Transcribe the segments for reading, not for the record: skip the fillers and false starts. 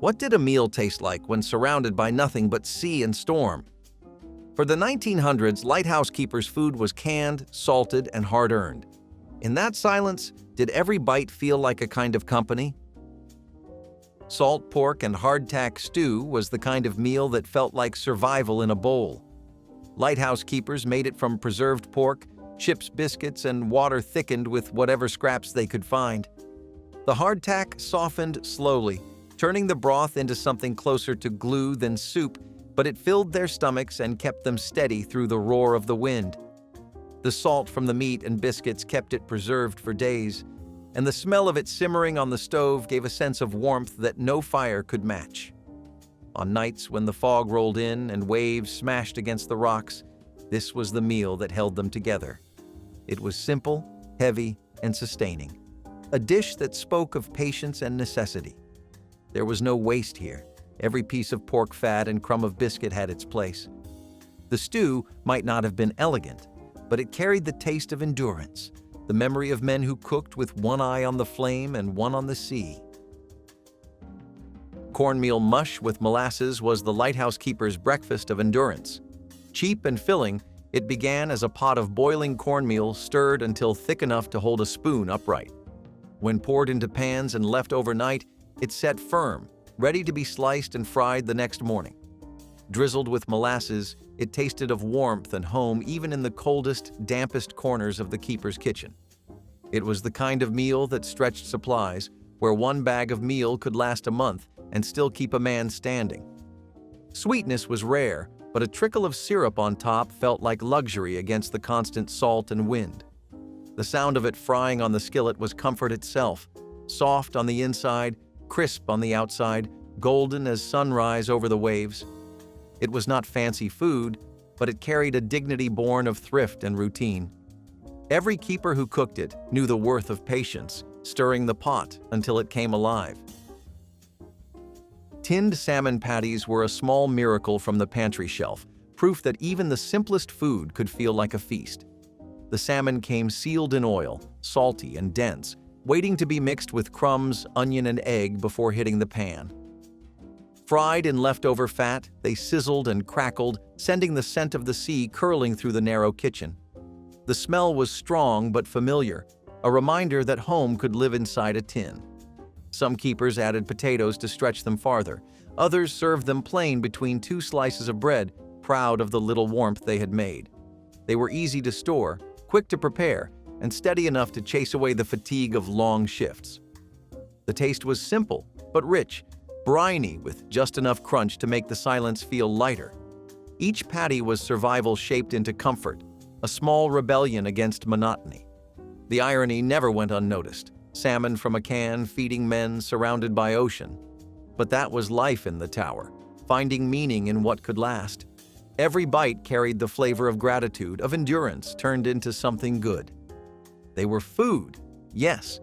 What did a meal taste like when surrounded by nothing but sea and storm? For the 1900s, lighthouse keepers' food was canned, salted, and hard-earned. In that silence, did every bite feel like a kind of company? Salt pork and hardtack stew was the kind of meal that felt like survival in a bowl. Lighthouse keepers made it from preserved pork, ship's biscuits, and water thickened with whatever scraps they could find. The hardtack softened slowly, turning the broth into something closer to glue than soup, but it filled their stomachs and kept them steady through the roar of the wind. The salt from the meat and biscuits kept it preserved for days, and the smell of it simmering on the stove gave a sense of warmth that no fire could match. On nights when the fog rolled in and waves smashed against the rocks, this was the meal that held them together. It was simple, heavy, and sustaining. A dish that spoke of patience and necessity. There was no waste here. Every piece of pork fat and crumb of biscuit had its place. The stew might not have been elegant, but it carried the taste of endurance, the memory of men who cooked with one eye on the flame and one on the sea. Cornmeal mush with molasses was the lighthouse keeper's breakfast of endurance. Cheap and filling, it began as a pot of boiling cornmeal stirred until thick enough to hold a spoon upright. When poured into pans and left overnight, it set firm, ready to be sliced and fried the next morning. Drizzled with molasses, it tasted of warmth and home even in the coldest, dampest corners of the keeper's kitchen. It was the kind of meal that stretched supplies, where one bag of meal could last a month and still keep a man standing. Sweetness was rare, but a trickle of syrup on top felt like luxury against the constant salt and wind. The sound of it frying on the skillet was comfort itself, soft on the inside, crisp on the outside, golden as sunrise over the waves. It was not fancy food, but it carried a dignity born of thrift and routine. Every keeper who cooked it knew the worth of patience, stirring the pot until it came alive. Tinned salmon patties were a small miracle from the pantry shelf, proof that even the simplest food could feel like a feast. The salmon came sealed in oil, salty and dense, waiting to be mixed with crumbs, onion, and egg before hitting the pan. Fried in leftover fat, they sizzled and crackled, sending the scent of the sea curling through the narrow kitchen. The smell was strong but familiar, a reminder that home could live inside a tin. Some keepers added potatoes to stretch them farther. Others served them plain between two slices of bread, proud of the little warmth they had made. They were easy to store, quick to prepare, and steady enough to chase away the fatigue of long shifts. The taste was simple, but rich, briny with just enough crunch to make the silence feel lighter. Each patty was survival shaped into comfort, a small rebellion against monotony. The irony never went unnoticed. Salmon from a can feeding men surrounded by ocean. But that was life in the tower, finding meaning in what could last. Every bite carried the flavor of gratitude, of endurance turned into something good. They were food, yes,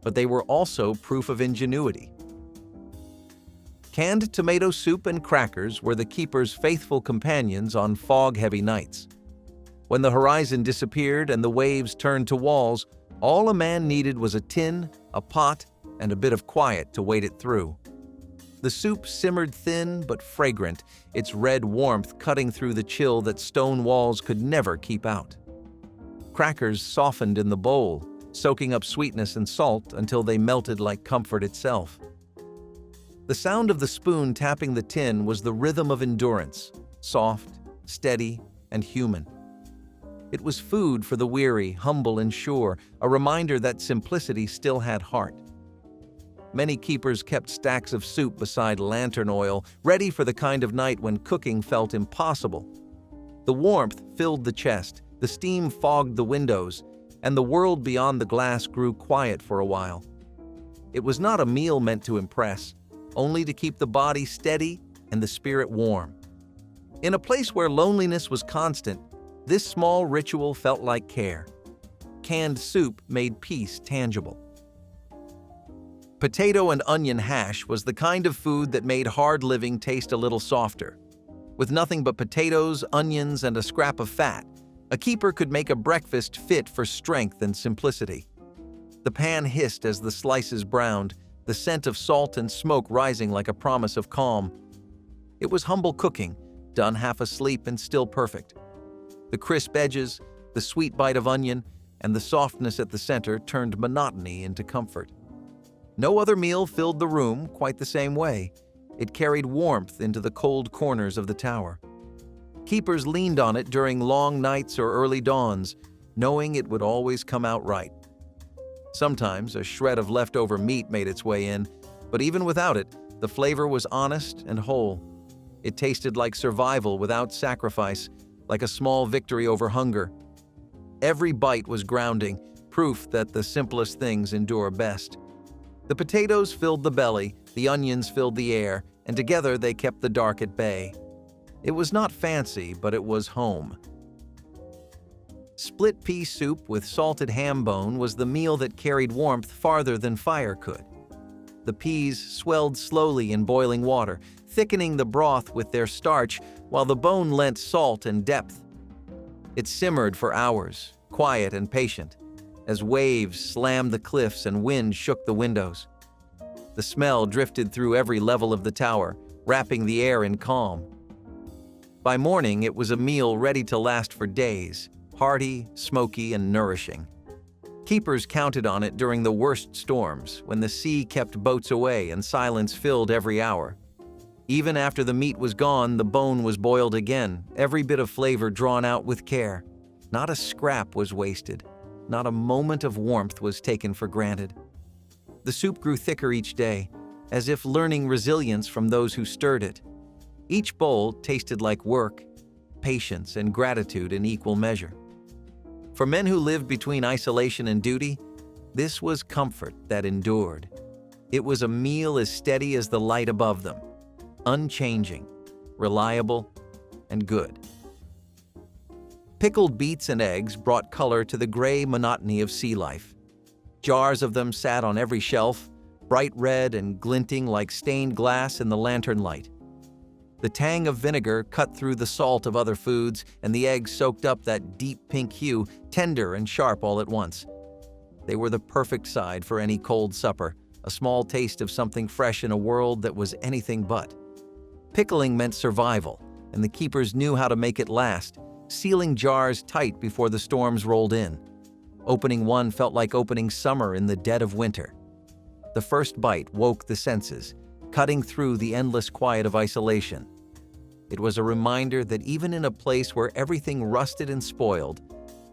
but they were also proof of ingenuity. Canned tomato soup and crackers were the keeper's faithful companions on fog-heavy nights. When the horizon disappeared and the waves turned to walls, all a man needed was a tin, a pot, and a bit of quiet to wait it through. The soup simmered thin but fragrant, its red warmth cutting through the chill that stone walls could never keep out. Crackers softened in the bowl, soaking up sweetness and salt until they melted like comfort itself. The sound of the spoon tapping the tin was the rhythm of endurance, soft, steady, and human. It was food for the weary, humble and sure, a reminder that simplicity still had heart. Many keepers kept stacks of soup beside lantern oil, ready for the kind of night when cooking felt impossible. The warmth filled the chest, the steam fogged the windows, and the world beyond the glass grew quiet for a while. It was not a meal meant to impress, only to keep the body steady and the spirit warm. In a place where loneliness was constant, this small ritual felt like care. Canned soup made peace tangible. Potato and onion hash was the kind of food that made hard living taste a little softer. With nothing but potatoes, onions, and a scrap of fat, a keeper could make a breakfast fit for strength and simplicity. The pan hissed as the slices browned, the scent of salt and smoke rising like a promise of calm. It was humble cooking, done half asleep and still perfect. The crisp edges, the sweet bite of onion, and the softness at the center turned monotony into comfort. No other meal filled the room quite the same way. It carried warmth into the cold corners of the tower. Keepers leaned on it during long nights or early dawns, knowing it would always come out right. Sometimes a shred of leftover meat made its way in, but even without it, the flavor was honest and whole. It tasted like survival without sacrifice, like a small victory over hunger. Every bite was grounding, proof that the simplest things endure best. The potatoes filled the belly, the onions filled the air, and together they kept the dark at bay. It was not fancy, but it was home. Split pea soup with salted ham bone was the meal that carried warmth farther than fire could. The peas swelled slowly in boiling water, thickening the broth with their starch, while the bone lent salt and depth. It simmered for hours, quiet and patient, as waves slammed the cliffs and wind shook the windows. The smell drifted through every level of the tower, wrapping the air in calm. By morning, it was a meal ready to last for days, hearty, smoky, and nourishing. Keepers counted on it during the worst storms, when the sea kept boats away and silence filled every hour. Even after the meat was gone, the bone was boiled again, every bit of flavor drawn out with care. Not a scrap was wasted. Not a moment of warmth was taken for granted. The soup grew thicker each day, as if learning resilience from those who stirred it. Each bowl tasted like work, patience, and gratitude in equal measure. For men who lived between isolation and duty, this was comfort that endured. It was a meal as steady as the light above them, unchanging, reliable, and good. Pickled beets and eggs brought color to the gray monotony of sea life. Jars of them sat on every shelf, bright red and glinting like stained glass in the lantern light. The tang of vinegar cut through the salt of other foods, and the eggs soaked up that deep pink hue, tender and sharp all at once. They were the perfect side for any cold supper, a small taste of something fresh in a world that was anything but. Pickling meant survival, and the keepers knew how to make it last, sealing jars tight before the storms rolled in. Opening one felt like opening summer in the dead of winter. The first bite woke the senses, cutting through the endless quiet of isolation. It was a reminder that even in a place where everything rusted and spoiled,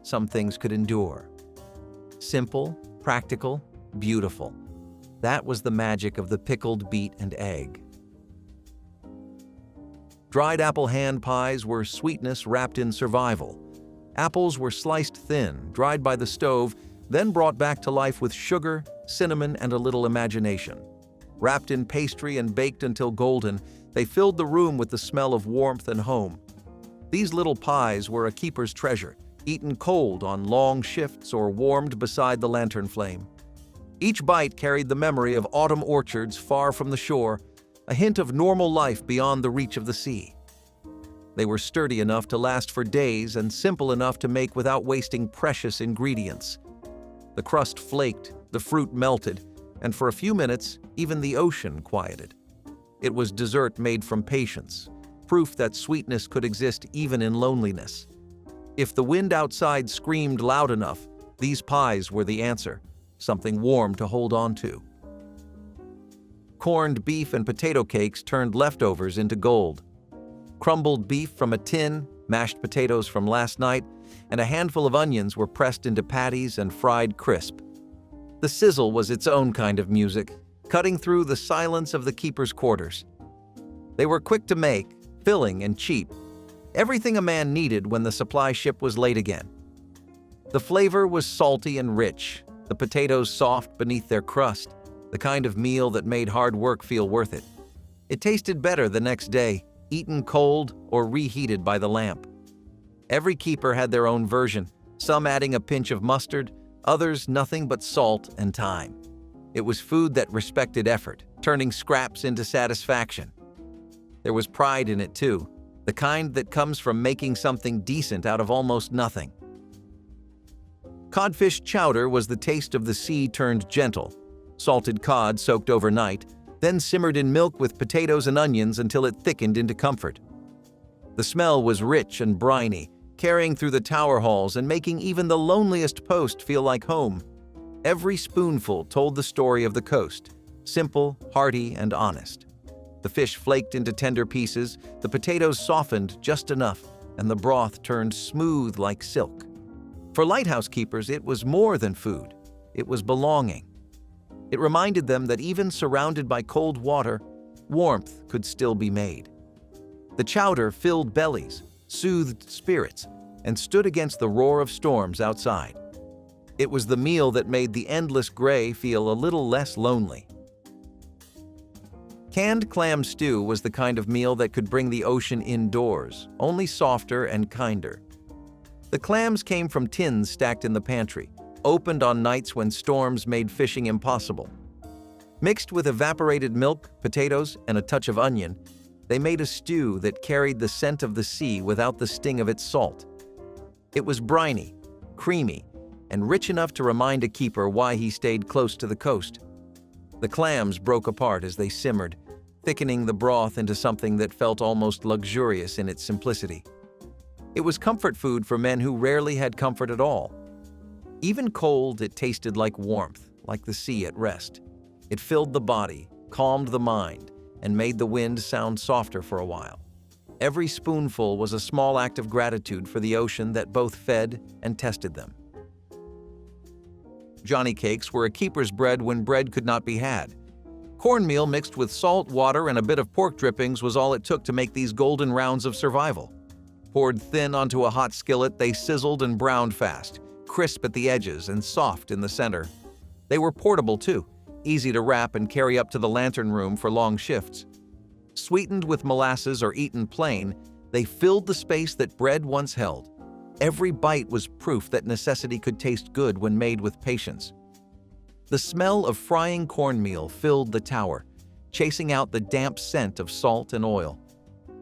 some things could endure. Simple, practical, beautiful. That was the magic of the pickled beet and egg. Dried apple hand pies were sweetness wrapped in survival. Apples were sliced thin, dried by the stove, then brought back to life with sugar, cinnamon, and a little imagination. Wrapped in pastry and baked until golden, they filled the room with the smell of warmth and home. These little pies were a keeper's treasure, eaten cold on long shifts or warmed beside the lantern flame. Each bite carried the memory of autumn orchards far from the shore, a hint of normal life beyond the reach of the sea. They were sturdy enough to last for days and simple enough to make without wasting precious ingredients. The crust flaked, the fruit melted, and for a few minutes, even the ocean quieted. It was dessert made from patience, proof that sweetness could exist even in loneliness. If the wind outside screamed loud enough, these pies were the answer, something warm to hold on to. Corned beef and potato cakes turned leftovers into gold. Crumbled beef from a tin, mashed potatoes from last night, and a handful of onions were pressed into patties and fried crisp. The sizzle was its own kind of music, cutting through the silence of the keeper's quarters. They were quick to make, filling, and cheap. Everything a man needed when the supply ship was late again. The flavor was salty and rich, the potatoes soft beneath their crust, the kind of meal that made hard work feel worth it. It tasted better the next day, eaten cold or reheated by the lamp. Every keeper had their own version, some adding a pinch of mustard, others nothing but salt and thyme. It was food that respected effort, turning scraps into satisfaction. There was pride in it too, the kind that comes from making something decent out of almost nothing. Codfish chowder was the taste of the sea turned gentle, salted cod soaked overnight, then simmered in milk with potatoes and onions until it thickened into comfort. The smell was rich and briny, carrying through the tower halls and making even the loneliest post feel like home. Every spoonful told the story of the coast, simple, hearty, and honest. The fish flaked into tender pieces, the potatoes softened just enough, and the broth turned smooth like silk. For lighthouse keepers, it was more than food. It was belonging. It reminded them that even surrounded by cold water, warmth could still be made. The chowder filled bellies, soothed spirits, and stood against the roar of storms outside. It was the meal that made the endless gray feel a little less lonely. Canned clam stew was the kind of meal that could bring the ocean indoors, only softer and kinder. The clams came from tins stacked in the pantry, opened on nights when storms made fishing impossible. Mixed with evaporated milk, potatoes, and a touch of onion, they made a stew that carried the scent of the sea without the sting of its salt. It was briny, creamy, and rich enough to remind a keeper why he stayed close to the coast. The clams broke apart as they simmered, thickening the broth into something that felt almost luxurious in its simplicity. It was comfort food for men who rarely had comfort at all. Even cold, it tasted like warmth, like the sea at rest. It filled the body, calmed the mind, and made the wind sound softer for a while. Every spoonful was a small act of gratitude for the ocean that both fed and tested them. Johnny cakes were a keeper's bread when bread could not be had. Cornmeal mixed with salt, water, and a bit of pork drippings was all it took to make these golden rounds of survival. Poured thin onto a hot skillet, they sizzled and browned fast, crisp at the edges and soft in the center. They were portable too, easy to wrap and carry up to the lantern room for long shifts. Sweetened with molasses or eaten plain, they filled the space that bread once held. Every bite was proof that necessity could taste good when made with patience. The smell of frying cornmeal filled the tower, chasing out the damp scent of salt and oil.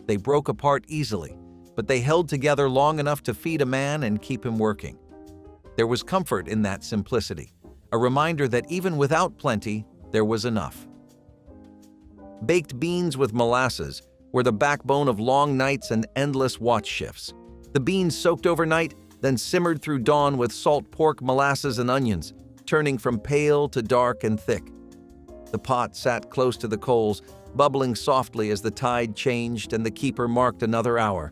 They broke apart easily, but they held together long enough to feed a man and keep him working. There was comfort in that simplicity, a reminder that even without plenty, there was enough. Baked beans with molasses were the backbone of long nights and endless watch shifts. The beans soaked overnight, then simmered through dawn with salt pork, molasses, and onions, turning from pale to dark and thick. The pot sat close to the coals, bubbling softly as the tide changed and the keeper marked another hour.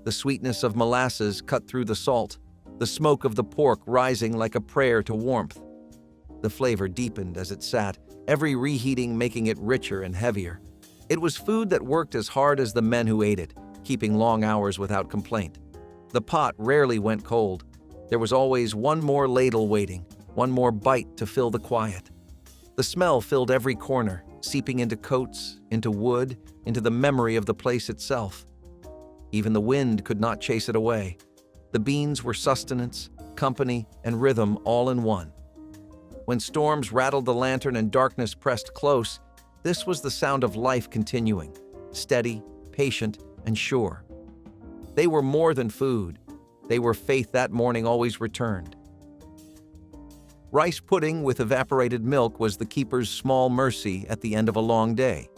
The sweetness of molasses cut through the salt, the smoke of the pork rising like a prayer to warmth. The flavor deepened as it sat, every reheating making it richer and heavier. It was food that worked as hard as the men who ate it, keeping long hours without complaint. The pot rarely went cold. There was always one more ladle waiting, one more bite to fill the quiet. The smell filled every corner, seeping into coats, into wood, into the memory of the place itself. Even the wind could not chase it away. The beans were sustenance, company, and rhythm all in one. When storms rattled the lantern and darkness pressed close, this was the sound of life continuing, steady, patient, and sure. They were more than food. They were faith that morning always returned. Rice pudding with evaporated milk was the keeper's small mercy at the end of a long day.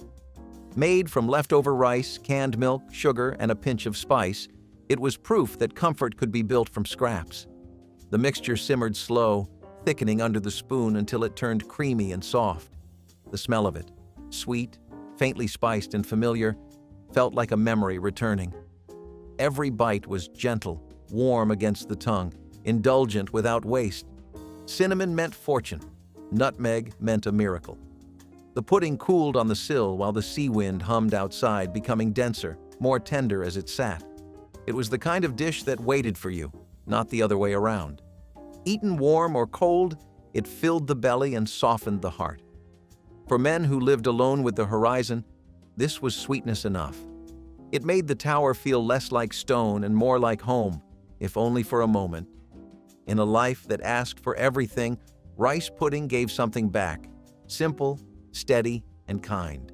Made from leftover rice, canned milk, sugar, and a pinch of spice, it was proof that comfort could be built from scraps. The mixture simmered slow, thickening under the spoon until it turned creamy and soft. The smell of it, sweet, faintly spiced and familiar, felt like a memory returning. Every bite was gentle, warm against the tongue, indulgent without waste. Cinnamon meant fortune. Nutmeg meant a miracle. The pudding cooled on the sill while the sea wind hummed outside, becoming denser, more tender as it sat. It was the kind of dish that waited for you, not the other way around. Eaten warm or cold, it filled the belly and softened the heart. For men who lived alone with the horizon, this was sweetness enough. It made the tower feel less like stone and more like home, if only for a moment. In a life that asked for everything, rice pudding gave something back, simple, steady, and kind.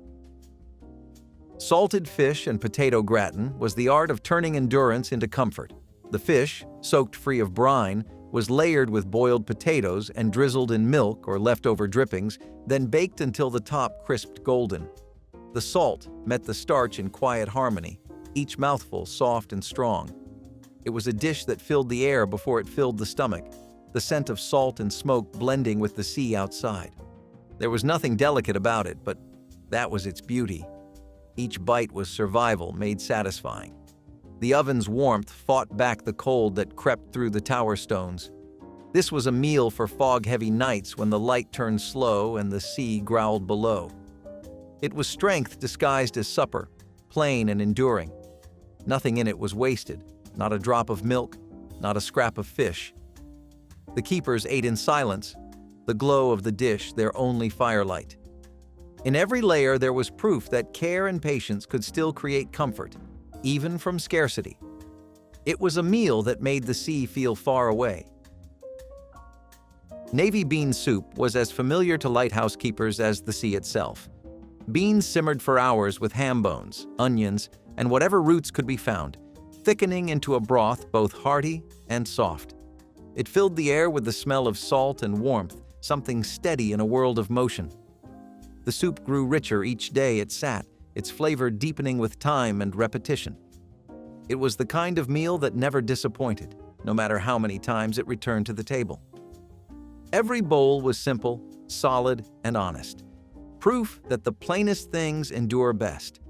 Salted fish and potato gratin was the art of turning endurance into comfort. The fish, soaked free of brine, was layered with boiled potatoes and drizzled in milk or leftover drippings, then baked until the top crisped golden. The salt met the starch in quiet harmony, each mouthful soft and strong. It was a dish that filled the air before it filled the stomach, the scent of salt and smoke blending with the sea outside. There was nothing delicate about it, but that was its beauty. Each bite was survival made satisfying. The oven's warmth fought back the cold that crept through the tower stones. This was a meal for fog-heavy nights when the light turned slow and the sea growled below. It was strength disguised as supper, plain and enduring. Nothing in it was wasted, not a drop of milk, not a scrap of fish. The keepers ate in silence, the glow of the dish their only firelight. In every layer there was proof that care and patience could still create comfort, even from scarcity. It was a meal that made the sea feel far away. Navy bean soup was as familiar to lighthouse keepers as the sea itself. Beans simmered for hours with ham bones, onions, and whatever roots could be found, thickening into a broth both hearty and soft. It filled the air with the smell of salt and warmth, something steady in a world of motion. The soup grew richer each day it sat, its flavor deepening with time and repetition. It was the kind of meal that never disappointed, no matter how many times it returned to the table. Every bowl was simple, solid, and honest. Proof that the plainest things endure best.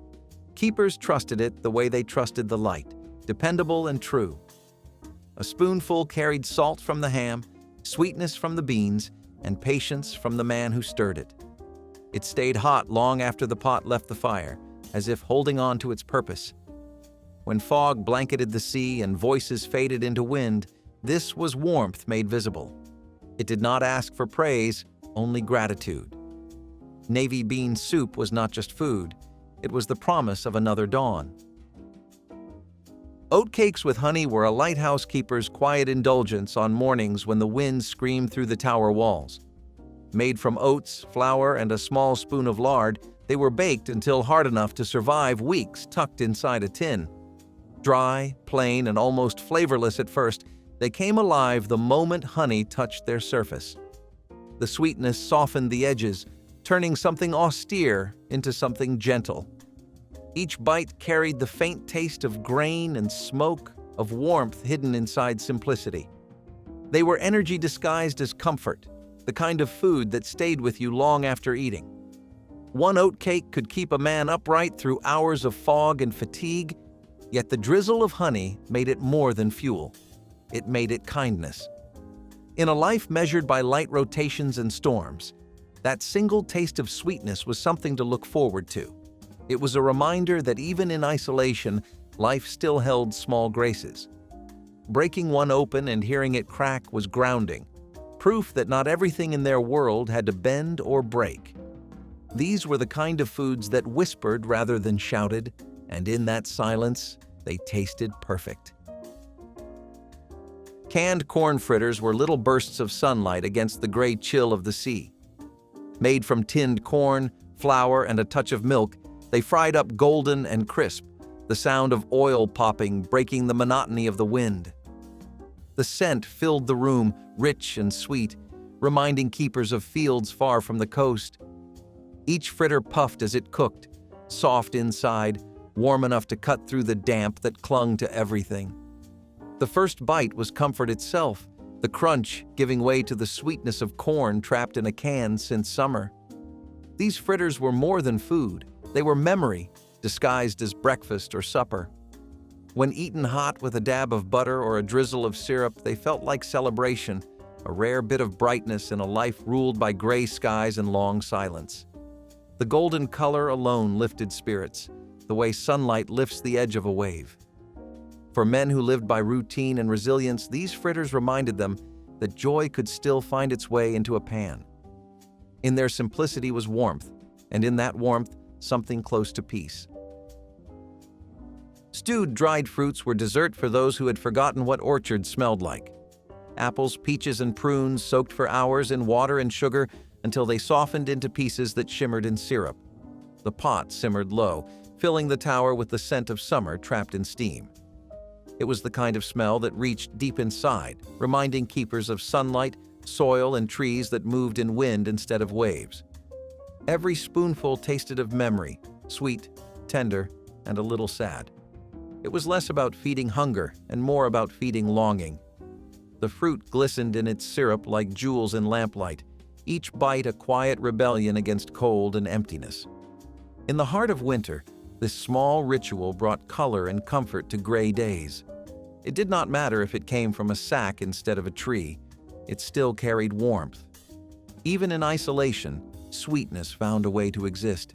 Keepers trusted it the way they trusted the light, dependable and true. A spoonful carried salt from the ham, sweetness from the beans, and patience from the man who stirred it. It stayed hot long after the pot left the fire, as if holding on to its purpose. When fog blanketed the sea and voices faded into wind, this was warmth made visible. It did not ask for praise, only gratitude. Navy bean soup was not just food, it was the promise of another dawn. Oatcakes with honey were a lighthouse keeper's quiet indulgence on mornings when the wind screamed through the tower walls. Made from oats, flour, and a small spoon of lard, they were baked until hard enough to survive weeks tucked inside a tin. Dry, plain, and almost flavorless at first, they came alive the moment honey touched their surface. The sweetness softened the edges, turning something austere into something gentle. Each bite carried the faint taste of grain and smoke, of warmth hidden inside simplicity. They were energy disguised as comfort, the kind of food that stayed with you long after eating. One oatcake could keep a man upright through hours of fog and fatigue, yet the drizzle of honey made it more than fuel. It made it kindness. In a life measured by light rotations and storms, that single taste of sweetness was something to look forward to. It was a reminder that even in isolation, life still held small graces. Breaking one open and hearing it crack was grounding, proof that not everything in their world had to bend or break. These were the kind of foods that whispered rather than shouted, and in that silence, they tasted perfect. Canned corn fritters were little bursts of sunlight against the gray chill of the sea. Made from tinned corn, flour, and a touch of milk, they fried up golden and crisp, the sound of oil popping breaking the monotony of the wind. The scent filled the room, rich and sweet, reminding keepers of fields far from the coast. Each fritter puffed as it cooked, soft inside, warm enough to cut through the damp that clung to everything. The first bite was comfort itself, the crunch giving way to the sweetness of corn trapped in a can since summer. These fritters were more than food. They were memory, disguised as breakfast or supper. When eaten hot with a dab of butter or a drizzle of syrup, they felt like celebration, a rare bit of brightness in a life ruled by gray skies and long silence. The golden color alone lifted spirits, the way sunlight lifts the edge of a wave. For men who lived by routine and resilience, these fritters reminded them that joy could still find its way into a pan. In their simplicity was warmth, and in that warmth, something close to peace. Stewed dried fruits were dessert for those who had forgotten what orchards smelled like. Apples, peaches, and prunes soaked for hours in water and sugar until they softened into pieces that shimmered in syrup. The pot simmered low, filling the tower with the scent of summer trapped in steam. It was the kind of smell that reached deep inside, reminding keepers of sunlight, soil, and trees that moved in wind instead of waves. Every spoonful tasted of memory, sweet, tender, and a little sad. It was less about feeding hunger and more about feeding longing. The fruit glistened in its syrup like jewels in lamplight, each bite a quiet rebellion against cold and emptiness. In the heart of winter, this small ritual brought color and comfort to gray days. It did not matter if it came from a sack instead of a tree, it still carried warmth. Even in isolation, sweetness found a way to exist.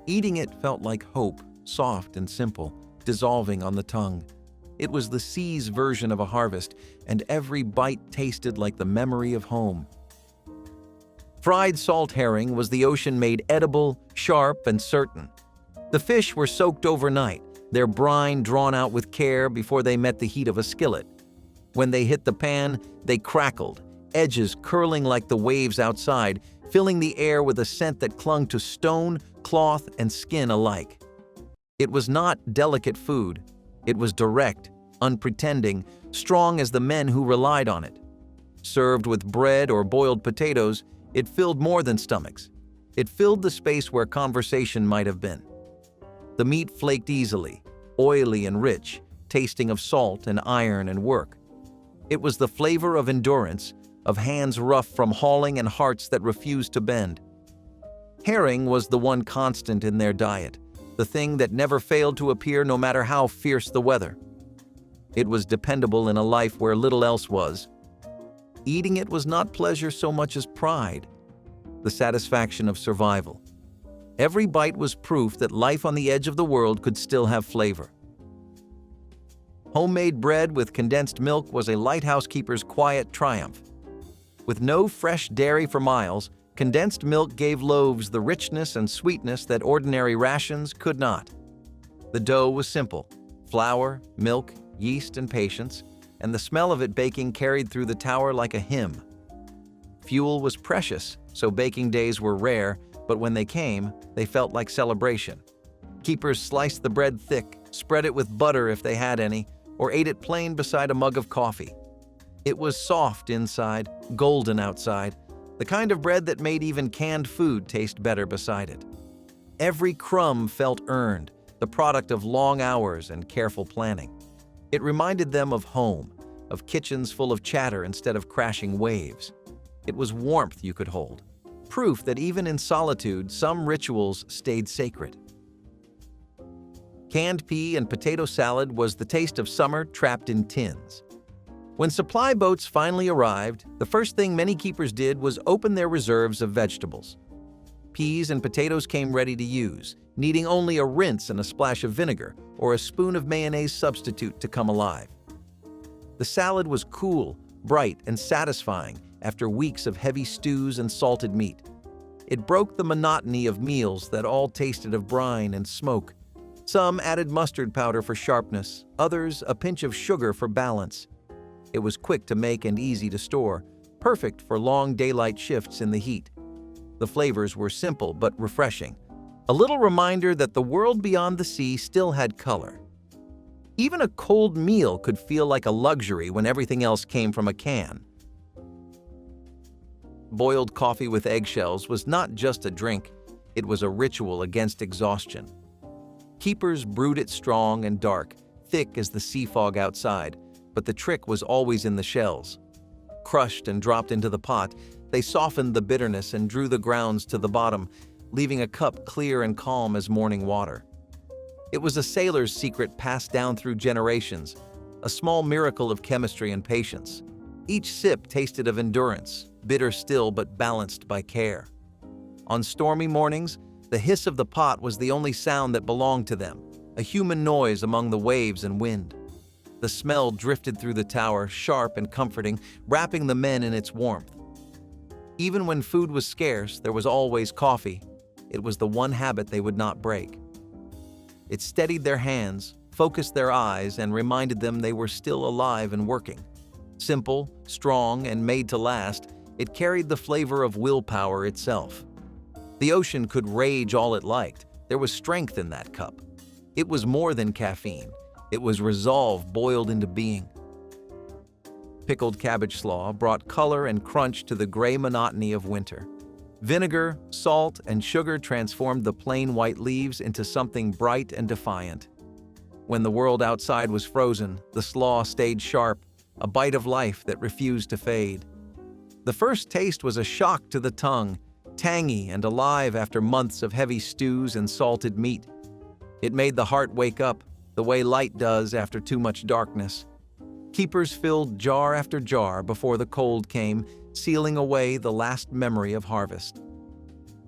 Eating it felt like hope, soft and simple, dissolving on the tongue. It was the sea's version of a harvest, and every bite tasted like the memory of home. Fried salt herring was the ocean made edible, sharp, and certain. The fish were soaked overnight, their brine drawn out with care before they met the heat of a skillet. When they hit the pan, they crackled, edges curling like the waves outside, filling the air with a scent that clung to stone, cloth, and skin alike. It was not delicate food. It was direct, unpretending, strong as the men who relied on it. Served with bread or boiled potatoes, it filled more than stomachs. It filled the space where conversation might have been. The meat flaked easily, oily and rich, tasting of salt and iron and work. It was the flavor of endurance, of hands rough from hauling and hearts that refused to bend. Herring was the one constant in their diet, the thing that never failed to appear no matter how fierce the weather. It was dependable in a life where little else was. Eating it was not pleasure so much as pride, the satisfaction of survival. Every bite was proof that life on the edge of the world could still have flavor. Homemade bread with condensed milk was a lighthouse keeper's quiet triumph. With no fresh dairy for miles, condensed milk gave loaves the richness and sweetness that ordinary rations could not. The dough was simple: flour, milk, yeast, and patience, and the smell of it baking carried through the tower like a hymn. Fuel was precious, so baking days were rare, but when they came, they felt like celebration. Keepers sliced the bread thick, spread it with butter if they had any, or ate it plain beside a mug of coffee. It was soft inside, golden outside, the kind of bread that made even canned food taste better beside it. Every crumb felt earned, the product of long hours and careful planning. It reminded them of home, of kitchens full of chatter instead of crashing waves. It was warmth you could hold, proof that even in solitude, some rituals stayed sacred. Canned pea and potato salad was the taste of summer trapped in tins. When supply boats finally arrived, the first thing many keepers did was open their reserves of vegetables. Peas and potatoes came ready to use, needing only a rinse and a splash of vinegar or a spoon of mayonnaise substitute to come alive. The salad was cool, bright, and satisfying after weeks of heavy stews and salted meat. It broke the monotony of meals that all tasted of brine and smoke. Some added mustard powder for sharpness, others a pinch of sugar for balance. It was quick to make and easy to store, perfect for long daylight shifts in the heat. The flavors were simple but refreshing, a little reminder that the world beyond the sea still had color. Even a cold meal could feel like a luxury when everything else came from a can. Boiled coffee with eggshells was not just a drink, it was a ritual against exhaustion. Keepers brewed it strong and dark, thick as the sea fog outside, but the trick was always in the shells. Crushed and dropped into the pot, they softened the bitterness and drew the grounds to the bottom, leaving a cup clear and calm as morning water. It was a sailor's secret passed down through generations, a small miracle of chemistry and patience. Each sip tasted of endurance, bitter still but balanced by care. On stormy mornings, the hiss of the pot was the only sound that belonged to them, a human noise among the waves and wind. The smell drifted through the tower, sharp and comforting, wrapping the men in its warmth. Even when food was scarce, there was always coffee. It was the one habit they would not break. It steadied their hands, focused their eyes, and reminded them they were still alive and working. Simple, strong, and made to last, it carried the flavor of willpower itself. The ocean could rage all it liked. There was strength in that cup. It was more than caffeine. It was resolve boiled into being. Pickled cabbage slaw brought color and crunch to the gray monotony of winter. Vinegar, salt, and sugar transformed the plain white leaves into something bright and defiant. When the world outside was frozen, the slaw stayed sharp, a bite of life that refused to fade. The first taste was a shock to the tongue, tangy and alive after months of heavy stews and salted meat. It made the heart wake up, the way light does after too much darkness. Keepers filled jar after jar before the cold came, sealing away the last memory of harvest.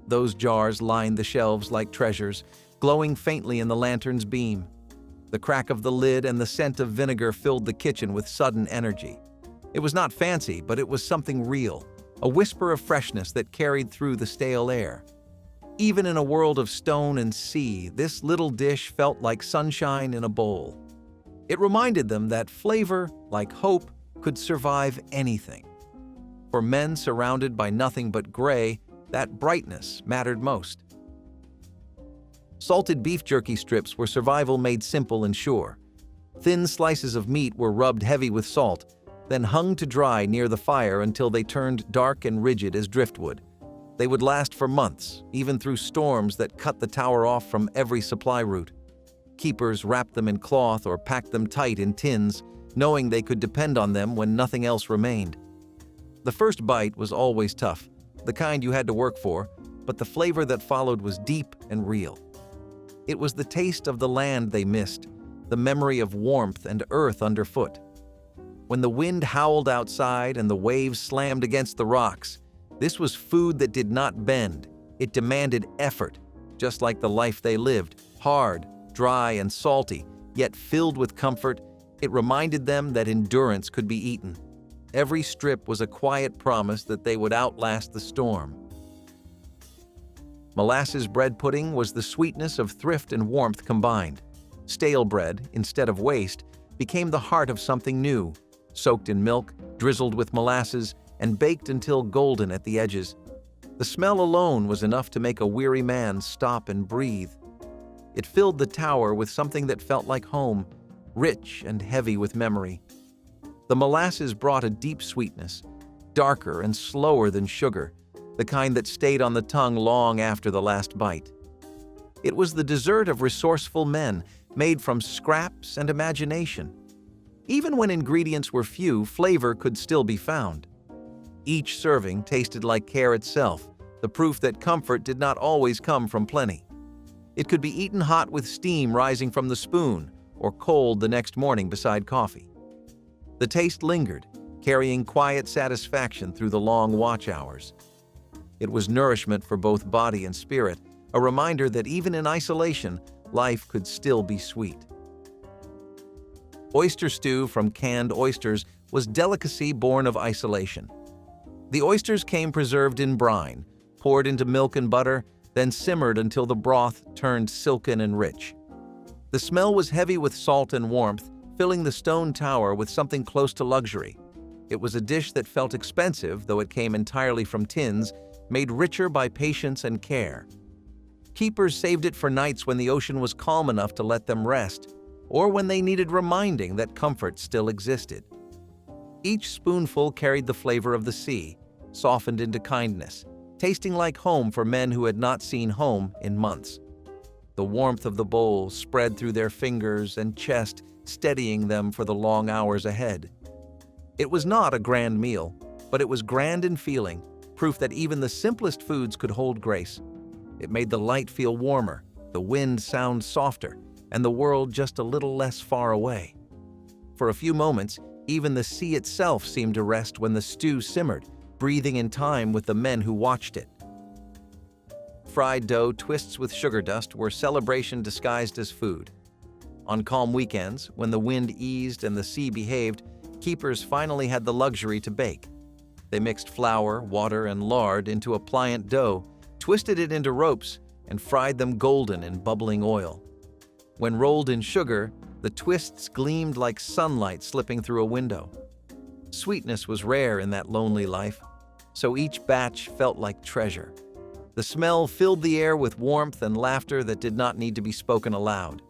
Those jars lined the shelves like treasures, glowing faintly in the lantern's beam. The crack of the lid and the scent of vinegar filled the kitchen with sudden energy. It was not fancy, but it was something real, a whisper of freshness that carried through the stale air. Even in a world of stone and sea, this little dish felt like sunshine in a bowl. It reminded them that flavor, like hope, could survive anything. For men surrounded by nothing but gray, that brightness mattered most. Salted beef jerky strips were survival made simple and sure. Thin slices of meat were rubbed heavy with salt, then hung to dry near the fire until they turned dark and rigid as driftwood. They would last for months, even through storms that cut the tower off from every supply route. Keepers wrapped them in cloth or packed them tight in tins, knowing they could depend on them when nothing else remained. The first bite was always tough, the kind you had to work for, but the flavor that followed was deep and real. It was the taste of the land they missed, the memory of warmth and earth underfoot. When the wind howled outside and the waves slammed against the rocks, this was food that did not bend. It demanded effort, just like the life they lived, hard, dry, and salty, yet filled with comfort. It reminded them that endurance could be eaten. Every strip was a quiet promise that they would outlast the storm. Molasses bread pudding was the sweetness of thrift and warmth combined. Stale bread, instead of waste, became the heart of something new, soaked in milk, drizzled with molasses, and baked until golden at the edges. The smell alone was enough to make a weary man stop and breathe. It filled the tower with something that felt like home, rich and heavy with memory. The molasses brought a deep sweetness, darker and slower than sugar, the kind that stayed on the tongue long after the last bite. It was the dessert of resourceful men, made from scraps and imagination. Even when ingredients were few, flavor could still be found. Each serving tasted like care itself, the proof that comfort did not always come from plenty. It could be eaten hot with steam rising from the spoon, or cold the next morning beside coffee. The taste lingered, carrying quiet satisfaction through the long watch hours. It was nourishment for both body and spirit, a reminder that even in isolation, life could still be sweet. Oyster stew from canned oysters was delicacy born of isolation. The oysters came preserved in brine, poured into milk and butter, then simmered until the broth turned silken and rich. The smell was heavy with salt and warmth, filling the stone tower with something close to luxury. It was a dish that felt expensive, though it came entirely from tins, made richer by patience and care. Keepers saved it for nights when the ocean was calm enough to let them rest, or when they needed reminding that comfort still existed. Each spoonful carried the flavor of the sea, softened into kindness, tasting like home for men who had not seen home in months. The warmth of the bowl spread through their fingers and chest, steadying them for the long hours ahead. It was not a grand meal, but it was grand in feeling, proof that even the simplest foods could hold grace. It made the light feel warmer, the wind sound softer, and the world just a little less far away. For a few moments, even the sea itself seemed to rest when the stew simmered, breathing in time with the men who watched it. Fried dough twists with sugar dust were celebration disguised as food. On calm weekends, when the wind eased and the sea behaved, keepers finally had the luxury to bake. They mixed flour, water, and lard into a pliant dough, twisted it into ropes, and fried them golden in bubbling oil. When rolled in sugar, the twists gleamed like sunlight slipping through a window. Sweetness was rare in that lonely life, so each batch felt like treasure. The smell filled the air with warmth and laughter that did not need to be spoken aloud.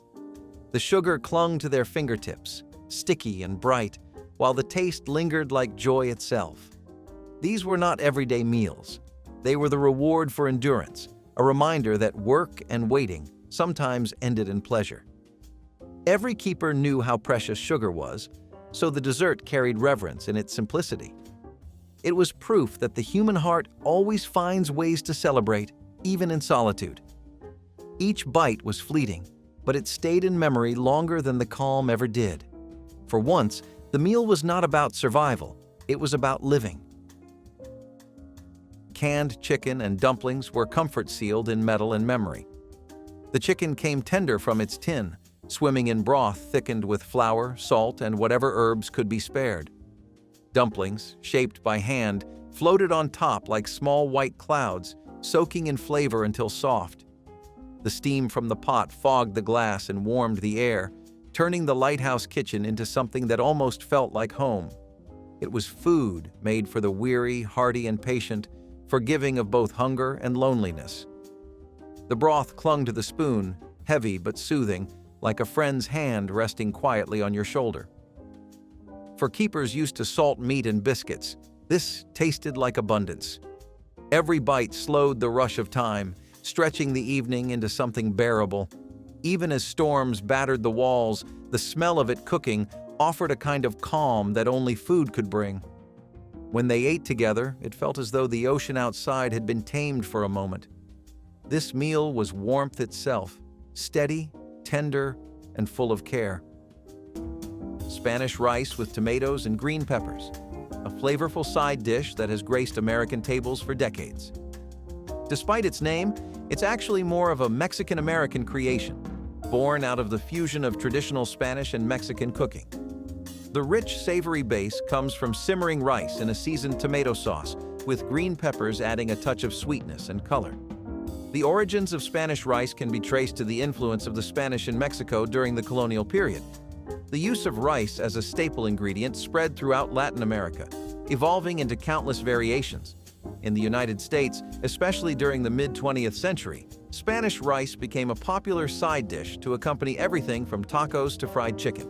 The sugar clung to their fingertips, sticky and bright, while the taste lingered like joy itself. These were not everyday meals. They were the reward for endurance, a reminder that work and waiting sometimes ended in pleasure. Every keeper knew how precious sugar was, so the dessert carried reverence in its simplicity. It was proof that the human heart always finds ways to celebrate, even in solitude. Each bite was fleeting, but it stayed in memory longer than the calm ever did. For once, the meal was not about survival, it was about living. Canned chicken and dumplings were comfort-sealed in metal and memory. The chicken came tender from its tin, swimming in broth thickened with flour, salt, and whatever herbs could be spared. Dumplings, shaped by hand, floated on top like small white clouds, soaking in flavor until soft. The steam from the pot fogged the glass and warmed the air, turning the Lighthouse kitchen into something that almost felt like home. It was food made for the weary, hearty, and patient, forgiving of both hunger and loneliness. The broth clung to the spoon, heavy but soothing, like a friend's hand resting quietly on your shoulder. For keepers used to salt meat and biscuits, this tasted like abundance. Every bite slowed the rush of time, stretching the evening into something bearable. Even as storms battered the walls, the smell of it cooking offered a kind of calm that only food could bring. When they ate together, it felt as though the ocean outside had been tamed for a moment. This meal was warmth itself, steady, tender, and full of care. Spanish rice with tomatoes and green peppers, a flavorful side dish that has graced American tables for decades. Despite its name, it's actually more of a Mexican-American creation, born out of the fusion of traditional Spanish and Mexican cooking. The rich, savory base comes from simmering rice in a seasoned tomato sauce, with green peppers adding a touch of sweetness and color. The origins of Spanish rice can be traced to the influence of the Spanish in Mexico during the colonial period. The use of rice as a staple ingredient spread throughout Latin America, evolving into countless variations. In the United States, especially during the mid-20th century, Spanish rice became a popular side dish to accompany everything from tacos to fried chicken.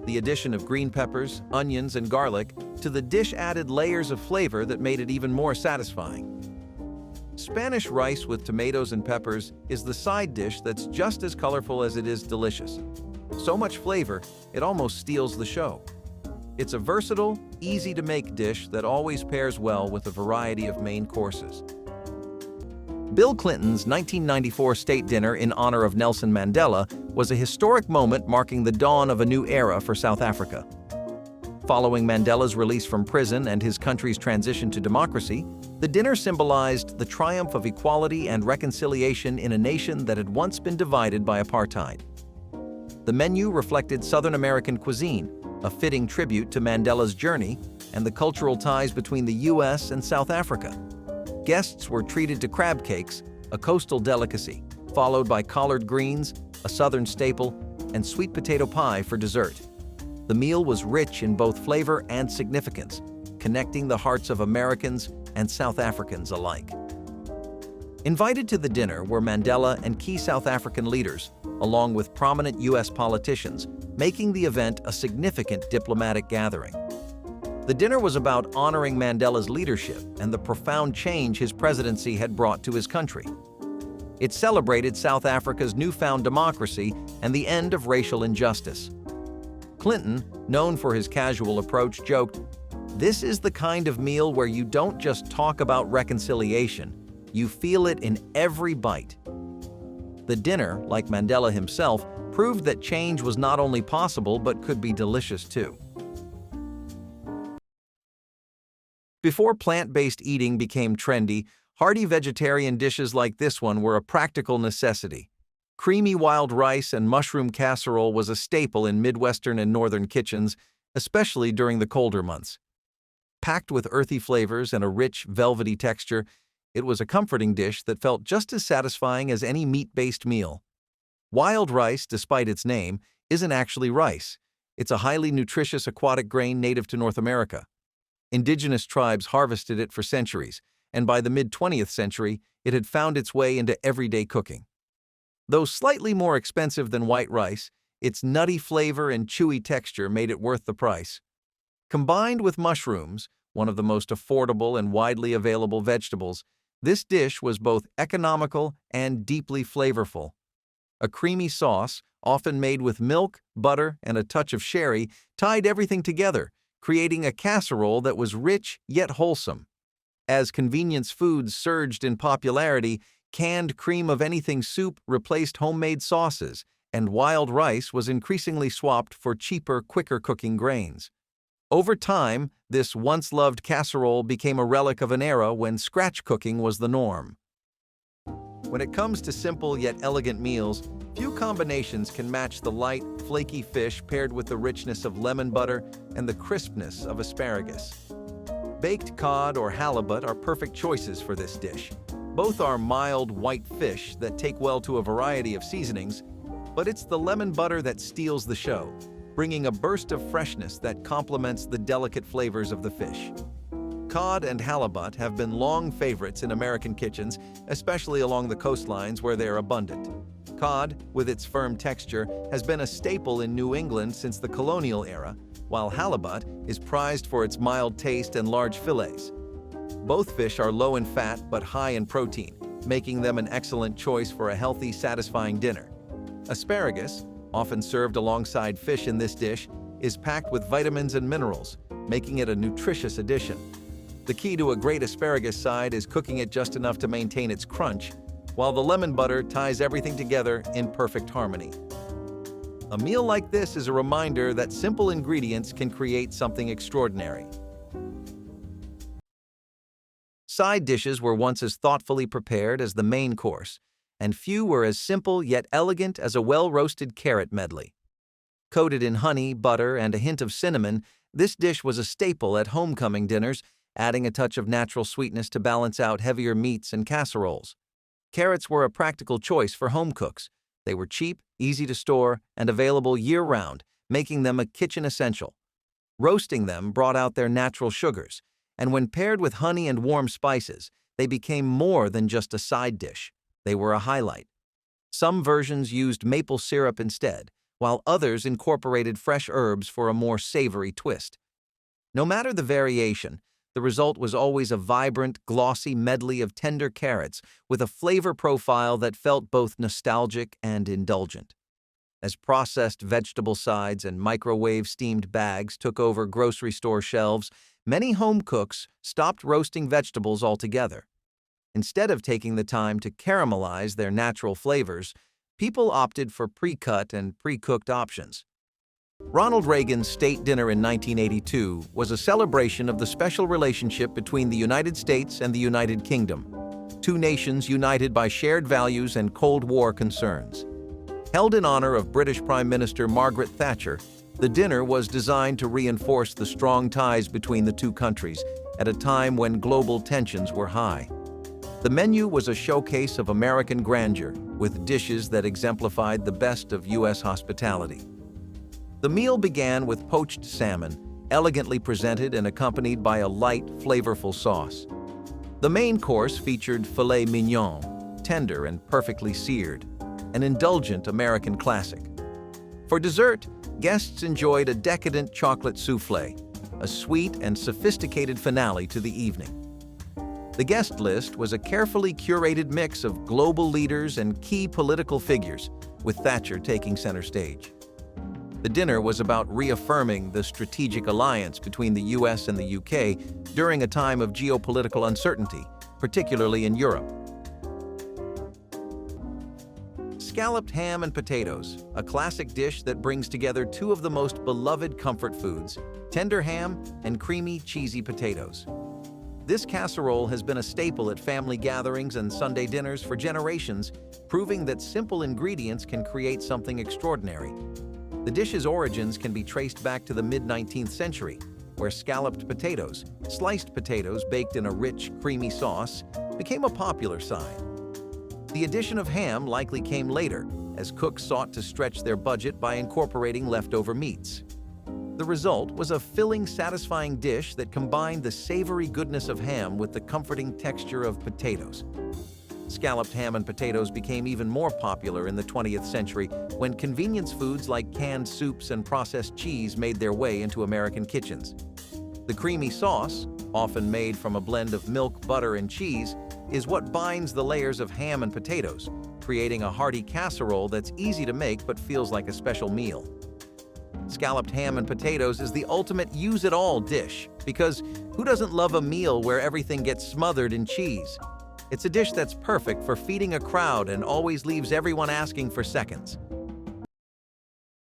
The addition of green peppers, onions, and garlic to the dish added layers of flavor that made it even more satisfying. Spanish rice with tomatoes and peppers is the side dish that's just as colorful as it is delicious. So much flavor, it almost steals the show. It's a versatile, easy-to-make dish that always pairs well with a variety of main courses. Bill Clinton's 1994 state dinner in honor of Nelson Mandela was a historic moment marking the dawn of a new era for South Africa. Following Mandela's release from prison and his country's transition to democracy, the dinner symbolized the triumph of equality and reconciliation in a nation that had once been divided by apartheid. The menu reflected Southern American cuisine, a fitting tribute to Mandela's journey and the cultural ties between the U.S. and South Africa. Guests were treated to crab cakes, a coastal delicacy, followed by collard greens, a southern staple, and sweet potato pie for dessert. The meal was rich in both flavor and significance, connecting the hearts of Americans and South Africans alike. Invited to the dinner were Mandela and key South African leaders, along with prominent U.S. politicians, making the event a significant diplomatic gathering. The dinner was about honoring Mandela's leadership and the profound change his presidency had brought to his country. It celebrated South Africa's newfound democracy and the end of racial injustice. Clinton, known for his casual approach, joked, "This is the kind of meal where you don't just talk about reconciliation, you feel it in every bite." The dinner, like Mandela himself, proved that change was not only possible but could be delicious too. Before plant-based eating became trendy, hearty vegetarian dishes like this one were a practical necessity. Creamy wild rice and mushroom casserole was a staple in Midwestern and Northern kitchens, especially during the colder months. Packed with earthy flavors and a rich, velvety texture, it was a comforting dish that felt just as satisfying as any meat-based meal. Wild rice, despite its name, isn't actually rice. It's a highly nutritious aquatic grain native to North America. Indigenous tribes harvested it for centuries, and by the mid-20th century, it had found its way into everyday cooking. Though slightly more expensive than white rice, Its nutty flavor and chewy texture made it worth the price. Combined with mushrooms, one of the most affordable and widely available vegetables, this dish was both economical and deeply flavorful. A creamy sauce, often made with milk, butter, and a touch of sherry, tied everything together, creating a casserole that was rich yet wholesome. As convenience foods surged in popularity, canned cream of anything soup replaced homemade sauces, and wild rice was increasingly swapped for cheaper, quicker-cooking grains. Over time, this once-loved casserole became a relic of an era when scratch cooking was the norm. When it comes to simple yet elegant meals, few combinations can match the light, flaky fish paired with the richness of lemon butter and the crispness of asparagus. Baked cod or halibut are perfect choices for this dish. Both are mild white fish that take well to a variety of seasonings, but it's the lemon butter that steals the show, bringing a burst of freshness that complements the delicate flavors of the fish. Cod and halibut have been long favorites in American kitchens, especially along the coastlines where they are abundant. Cod, with its firm texture, has been a staple in New England since the colonial era, while halibut is prized for its mild taste and large fillets. Both fish are low in fat but high in protein, making them an excellent choice for a healthy, satisfying dinner. Asparagus, often served alongside fish in this dish, is packed with vitamins and minerals, making it a nutritious addition. The key to a great asparagus side is cooking it just enough to maintain its crunch, while the lemon butter ties everything together in perfect harmony. A meal like this is a reminder that simple ingredients can create something extraordinary. Side dishes were once as thoughtfully prepared as the main course, and few were as simple yet elegant as a well-roasted carrot medley. Coated in honey, butter, and a hint of cinnamon, this dish was a staple at homecoming dinners, adding a touch of natural sweetness to balance out heavier meats and casseroles. Carrots were a practical choice for home cooks. They were cheap, easy to store, and available year-round, making them a kitchen essential. Roasting them brought out their natural sugars, and when paired with honey and warm spices, they became more than just a side dish. They were a highlight. Some versions used maple syrup instead, while others incorporated fresh herbs for a more savory twist. No matter the variation, the result was always a vibrant, glossy medley of tender carrots with a flavor profile that felt both nostalgic and indulgent. As processed vegetable sides and microwave steamed bags took over grocery store shelves, many home cooks stopped roasting vegetables altogether. Instead of taking the time to caramelize their natural flavors, people opted for pre-cut and pre-cooked options. Ronald Reagan's state dinner in 1982 was a celebration of the special relationship between the United States and the United Kingdom, two nations united by shared values and Cold War concerns. Held in honor of British Prime Minister Margaret Thatcher, the dinner was designed to reinforce the strong ties between the two countries at a time when global tensions were high. The menu was a showcase of American grandeur, with dishes that exemplified the best of U.S. hospitality. The meal began with poached salmon, elegantly presented and accompanied by a light, flavorful sauce. The main course featured filet mignon, tender and perfectly seared, an indulgent American classic. For dessert, guests enjoyed a decadent chocolate soufflé, a sweet and sophisticated finale to the evening. The guest list was a carefully curated mix of global leaders and key political figures, with Thatcher taking center stage. The dinner was about reaffirming the strategic alliance between the U.S. and the U.K. during a time of geopolitical uncertainty, particularly in Europe. Scalloped ham and potatoes, a classic dish that brings together two of the most beloved comfort foods, tender ham and creamy, cheesy potatoes. This casserole has been a staple at family gatherings and Sunday dinners for generations, proving that simple ingredients can create something extraordinary. The dish's origins can be traced back to the mid-19th century, where scalloped potatoes, sliced potatoes baked in a rich, creamy sauce, became a popular side. The addition of ham likely came later, as cooks sought to stretch their budget by incorporating leftover meats. The result was a filling, satisfying dish that combined the savory goodness of ham with the comforting texture of potatoes. Scalloped ham and potatoes became even more popular in the 20th century when convenience foods like canned soups and processed cheese made their way into American kitchens. The creamy sauce, often made from a blend of milk, butter, and cheese, is what binds the layers of ham and potatoes, creating a hearty casserole that's easy to make but feels like a special meal. Scalloped ham and potatoes is the ultimate use-it-all dish, because who doesn't love a meal where everything gets smothered in cheese? It's a dish that's perfect for feeding a crowd and always leaves everyone asking for seconds.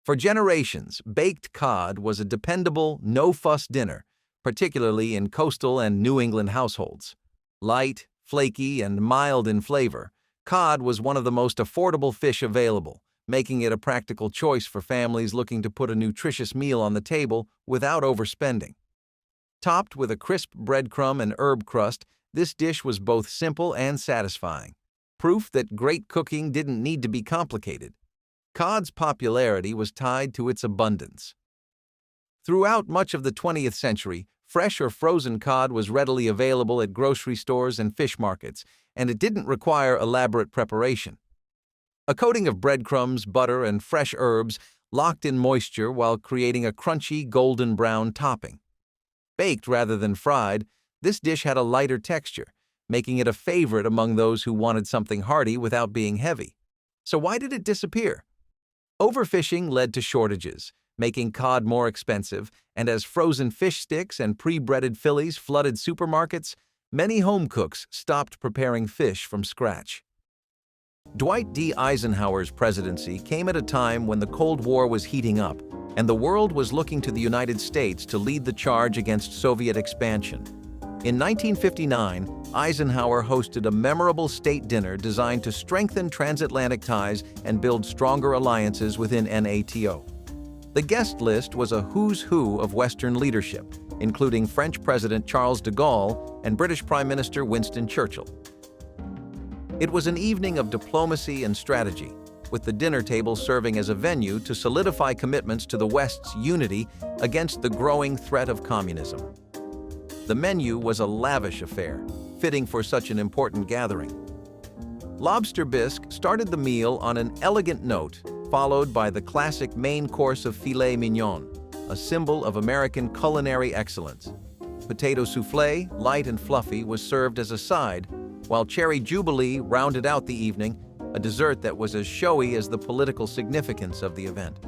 For generations, baked cod was a dependable, no-fuss dinner, particularly in coastal and New England households. Light, flaky, and mild in flavor, cod was one of the most affordable fish available, making it a practical choice for families looking to put a nutritious meal on the table without overspending. Topped with a crisp breadcrumb and herb crust, this dish was both simple and satisfying, proof that great cooking didn't need to be complicated. Cod's popularity was tied to its abundance. Throughout much of the 20th century, fresh or frozen cod was readily available at grocery stores and fish markets, and it didn't require elaborate preparation. A coating of breadcrumbs, butter, and fresh herbs locked in moisture while creating a crunchy, golden brown topping. Baked rather than fried, this dish had a lighter texture, making it a favorite among those who wanted something hearty without being heavy. So why did it disappear? Overfishing led to shortages, making cod more expensive, and as frozen fish sticks and pre-breaded fillies flooded supermarkets, many home cooks stopped preparing fish from scratch. Dwight D. Eisenhower's presidency came at a time when the Cold War was heating up, and the world was looking to the United States to lead the charge against Soviet expansion. In 1959, Eisenhower hosted a memorable state dinner designed to strengthen transatlantic ties and build stronger alliances within NATO. The guest list was a who's who of Western leadership, including French President Charles de Gaulle and British Prime Minister Winston Churchill. It was an evening of diplomacy and strategy, with the dinner table serving as a venue to solidify commitments to the West's unity against the growing threat of communism. The menu was a lavish affair, fitting for such an important gathering. Lobster bisque started the meal on an elegant note, followed by the classic main course of filet mignon, a symbol of American culinary excellence. Potato soufflé, light and fluffy, was served as a side, while cherry jubilee rounded out the evening, a dessert that was as showy as the political significance of the event.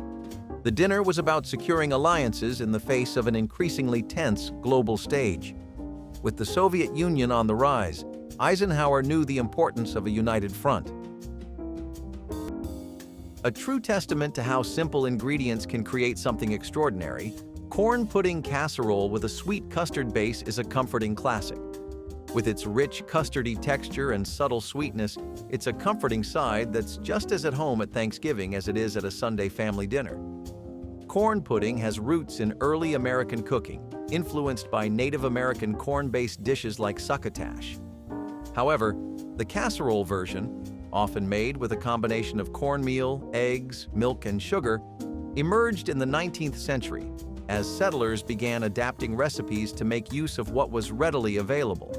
The dinner was about securing alliances in the face of an increasingly tense global stage. With the Soviet Union on the rise, Eisenhower knew the importance of a united front. A true testament to how simple ingredients can create something extraordinary, corn pudding casserole with a sweet custard base is a comforting classic. With its rich, custardy texture and subtle sweetness, it's a comforting side that's just as at home at Thanksgiving as it is at a Sunday family dinner. Corn pudding has roots in early American cooking, influenced by Native American corn-based dishes like succotash. However, the casserole version, often made with a combination of cornmeal, eggs, milk, and sugar, emerged in the 19th century as settlers began adapting recipes to make use of what was readily available.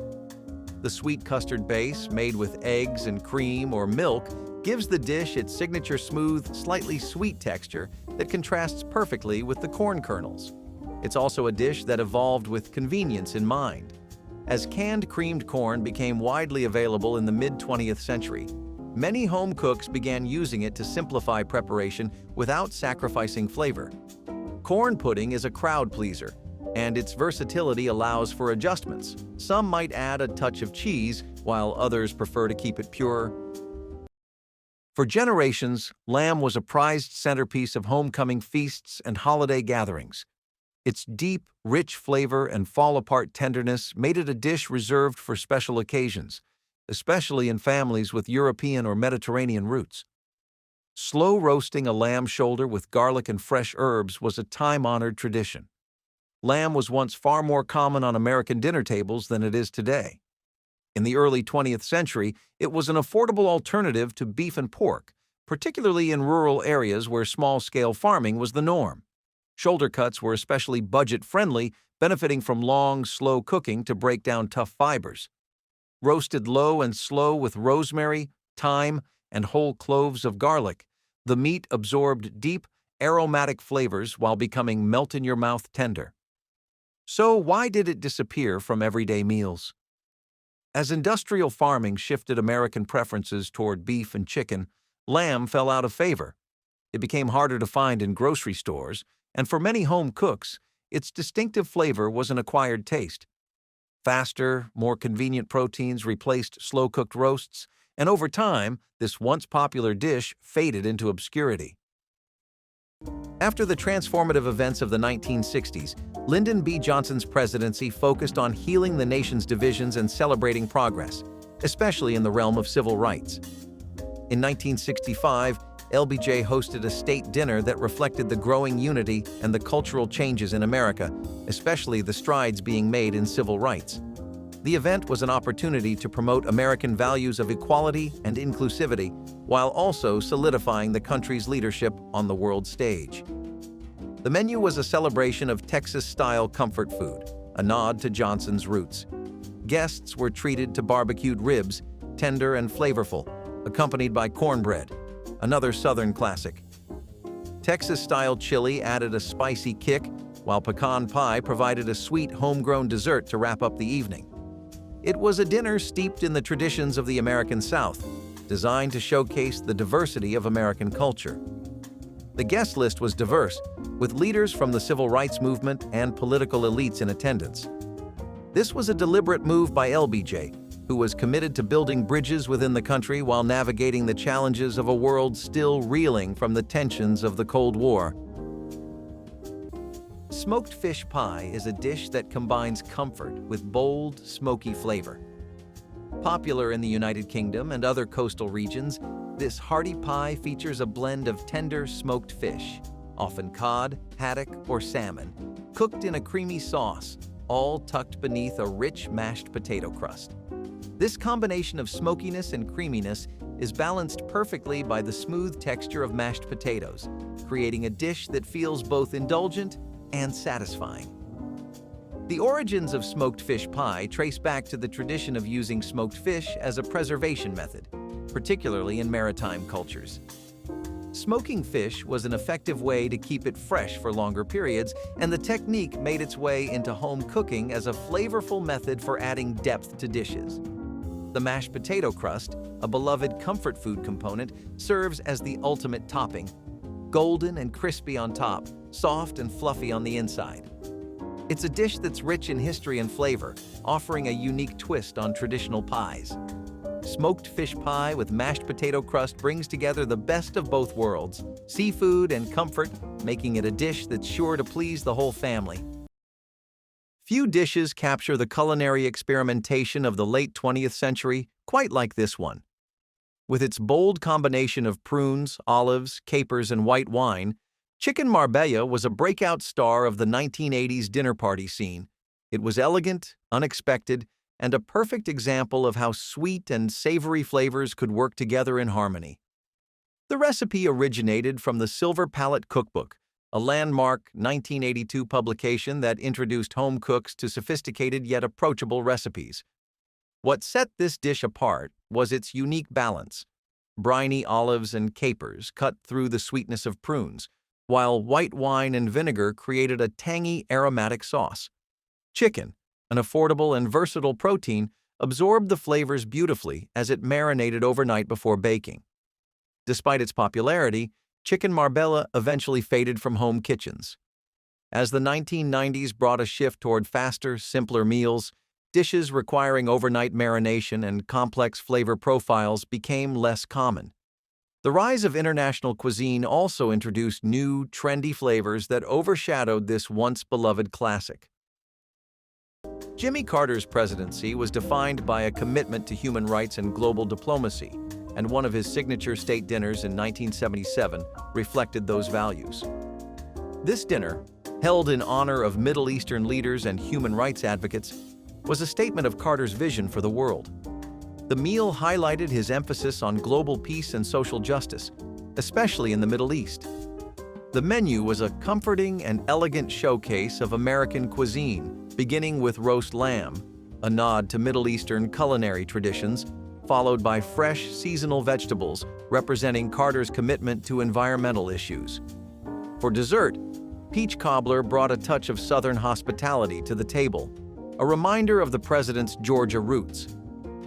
The sweet custard base, made with eggs and cream or milk, gives the dish its signature smooth, slightly sweet texture that contrasts perfectly with the corn kernels. It's also a dish that evolved with convenience in mind. As canned creamed corn became widely available in the mid-20th century, many home cooks began using it to simplify preparation without sacrificing flavor. Corn pudding is a crowd pleaser, and its versatility allows for adjustments. Some might add a touch of cheese, while others prefer to keep it pure. For generations, lamb was a prized centerpiece of homecoming feasts and holiday gatherings. Its deep, rich flavor and fall-apart tenderness made it a dish reserved for special occasions, especially in families with European or Mediterranean roots. Slow roasting a lamb shoulder with garlic and fresh herbs was a time-honored tradition. Lamb was once far more common on American dinner tables than it is today. In the early 20th century, it was an affordable alternative to beef and pork, particularly in rural areas where small-scale farming was the norm. Shoulder cuts were especially budget-friendly, benefiting from long, slow cooking to break down tough fibers. Roasted low and slow with rosemary, thyme, and whole cloves of garlic, the meat absorbed deep, aromatic flavors while becoming melt-in-your-mouth tender. So why did it disappear from everyday meals? As industrial farming shifted American preferences toward beef and chicken, lamb fell out of favor. It became harder to find in grocery stores, and for many home cooks, its distinctive flavor was an acquired taste. Faster, more convenient proteins replaced slow-cooked roasts, and over time, this once popular dish faded into obscurity. After the transformative events of the 1960s, Lyndon B. Johnson's presidency focused on healing the nation's divisions and celebrating progress, especially in the realm of civil rights. In 1965, LBJ hosted a state dinner that reflected the growing unity and the cultural changes in America, especially the strides being made in civil rights. The event was an opportunity to promote American values of equality and inclusivity, while also solidifying the country's leadership on the world stage. The menu was a celebration of Texas-style comfort food, a nod to Johnson's roots. Guests were treated to barbecued ribs, tender and flavorful, accompanied by cornbread, another Southern classic. Texas-style chili added a spicy kick, while pecan pie provided a sweet homegrown dessert to wrap up the evening. It was a dinner steeped in the traditions of the American South, designed to showcase the diversity of American culture. The guest list was diverse, with leaders from the civil rights movement and political elites in attendance. This was a deliberate move by LBJ, who was committed to building bridges within the country while navigating the challenges of a world still reeling from the tensions of the Cold War. Smoked fish pie is a dish that combines comfort with bold, smoky flavor. Popular in the United Kingdom and other coastal regions, this hearty pie features a blend of tender smoked fish, often cod, haddock, or salmon, cooked in a creamy sauce, all tucked beneath a rich mashed potato crust. This combination of smokiness and creaminess is balanced perfectly by the smooth texture of mashed potatoes, creating a dish that feels both indulgent and satisfying. The origins of smoked fish pie trace back to the tradition of using smoked fish as a preservation method, particularly in maritime cultures. Smoking fish was an effective way to keep it fresh for longer periods, and the technique made its way into home cooking as a flavorful method for adding depth to dishes. The mashed potato crust, a beloved comfort food component, serves as the ultimate topping, golden and crispy on top, soft and fluffy on the inside. It's a dish that's rich in history and flavor, offering a unique twist on traditional pies. Smoked fish pie with mashed potato crust brings together the best of both worlds, seafood and comfort, making it a dish that's sure to please the whole family. Few dishes capture the culinary experimentation of the late 20th century quite like this one. With its bold combination of prunes, olives, capers, and white wine, chicken marbella was a breakout star of the 1980s dinner party scene. It was elegant, unexpected, and a perfect example of how sweet and savory flavors could work together in harmony. The recipe originated from the Silver Palette Cookbook, a landmark 1982 publication that introduced home cooks to sophisticated yet approachable recipes. What set this dish apart was its unique balance: briny olives and capers cut through the sweetness of prunes, while white wine and vinegar created a tangy, aromatic sauce. Chicken, an affordable and versatile protein, absorbed the flavors beautifully as it marinated overnight before baking. Despite its popularity, chicken marbella eventually faded from home kitchens. As the 1990s brought a shift toward faster, simpler meals, dishes requiring overnight marination and complex flavor profiles became less common. The rise of international cuisine also introduced new, trendy flavors that overshadowed this once-beloved classic. Jimmy Carter's presidency was defined by a commitment to human rights and global diplomacy, and one of his signature state dinners in 1977 reflected those values. This dinner, held in honor of Middle Eastern leaders and human rights advocates, was a statement of Carter's vision for the world. The meal highlighted his emphasis on global peace and social justice, especially in the Middle East. The menu was a comforting and elegant showcase of American cuisine, beginning with roast lamb, a nod to Middle Eastern culinary traditions, followed by fresh, seasonal vegetables representing Carter's commitment to environmental issues. For dessert, peach cobbler brought a touch of Southern hospitality to the table, a reminder of the president's Georgia roots.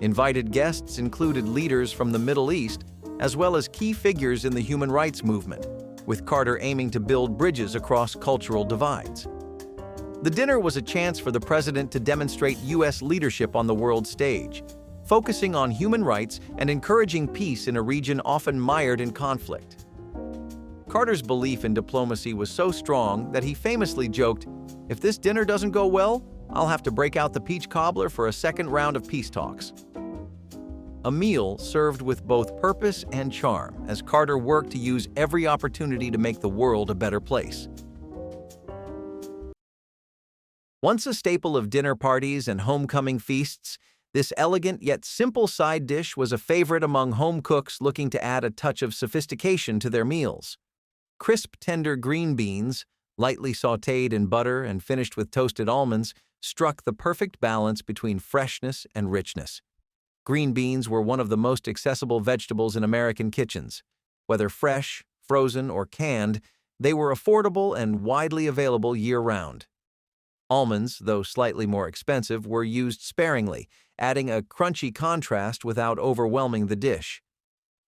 Invited guests included leaders from the Middle East, as well as key figures in the human rights movement, with Carter aiming to build bridges across cultural divides. The dinner was a chance for the president to demonstrate U.S. leadership on the world stage, focusing on human rights and encouraging peace in a region often mired in conflict. Carter's belief in diplomacy was so strong that he famously joked, "If this dinner doesn't go well, I'll have to break out the peach cobbler for a second round of peace talks." A meal served with both purpose and charm as Carter worked to use every opportunity to make the world a better place. Once a staple of dinner parties and homecoming feasts, this elegant yet simple side dish was a favorite among home cooks looking to add a touch of sophistication to their meals. Crisp, tender green beans, lightly sautéed in butter and finished with toasted almonds, struck the perfect balance between freshness and richness. Green beans were one of the most accessible vegetables in American kitchens. Whether fresh, frozen, or canned, they were affordable and widely available year-round. Almonds, though slightly more expensive, were used sparingly, adding a crunchy contrast without overwhelming the dish.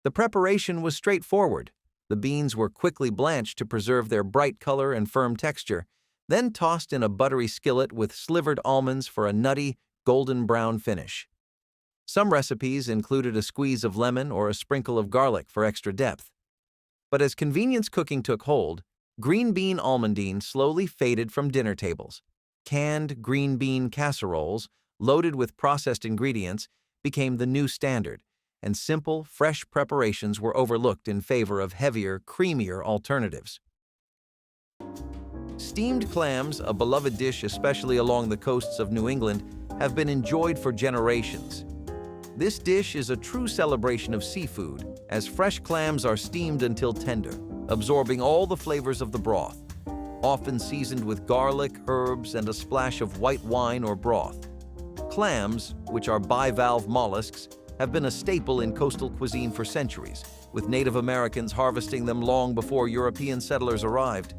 The preparation was straightforward. The beans were quickly blanched to preserve their bright color and firm texture, then tossed in a buttery skillet with slivered almonds for a nutty, golden brown finish. Some recipes included a squeeze of lemon or a sprinkle of garlic for extra depth. But as convenience cooking took hold, green bean almondine slowly faded from dinner tables. Canned green bean casseroles, loaded with processed ingredients, became the new standard, and simple, fresh preparations were overlooked in favor of heavier, creamier alternatives. Steamed clams, a beloved dish especially along the coasts of New England, have been enjoyed for generations. This dish is a true celebration of seafood, as fresh clams are steamed until tender, absorbing all the flavors of the broth, often seasoned with garlic, herbs, and a splash of white wine or broth. Clams, which are bivalve mollusks, have been a staple in coastal cuisine for centuries, with Native Americans harvesting them long before European settlers arrived.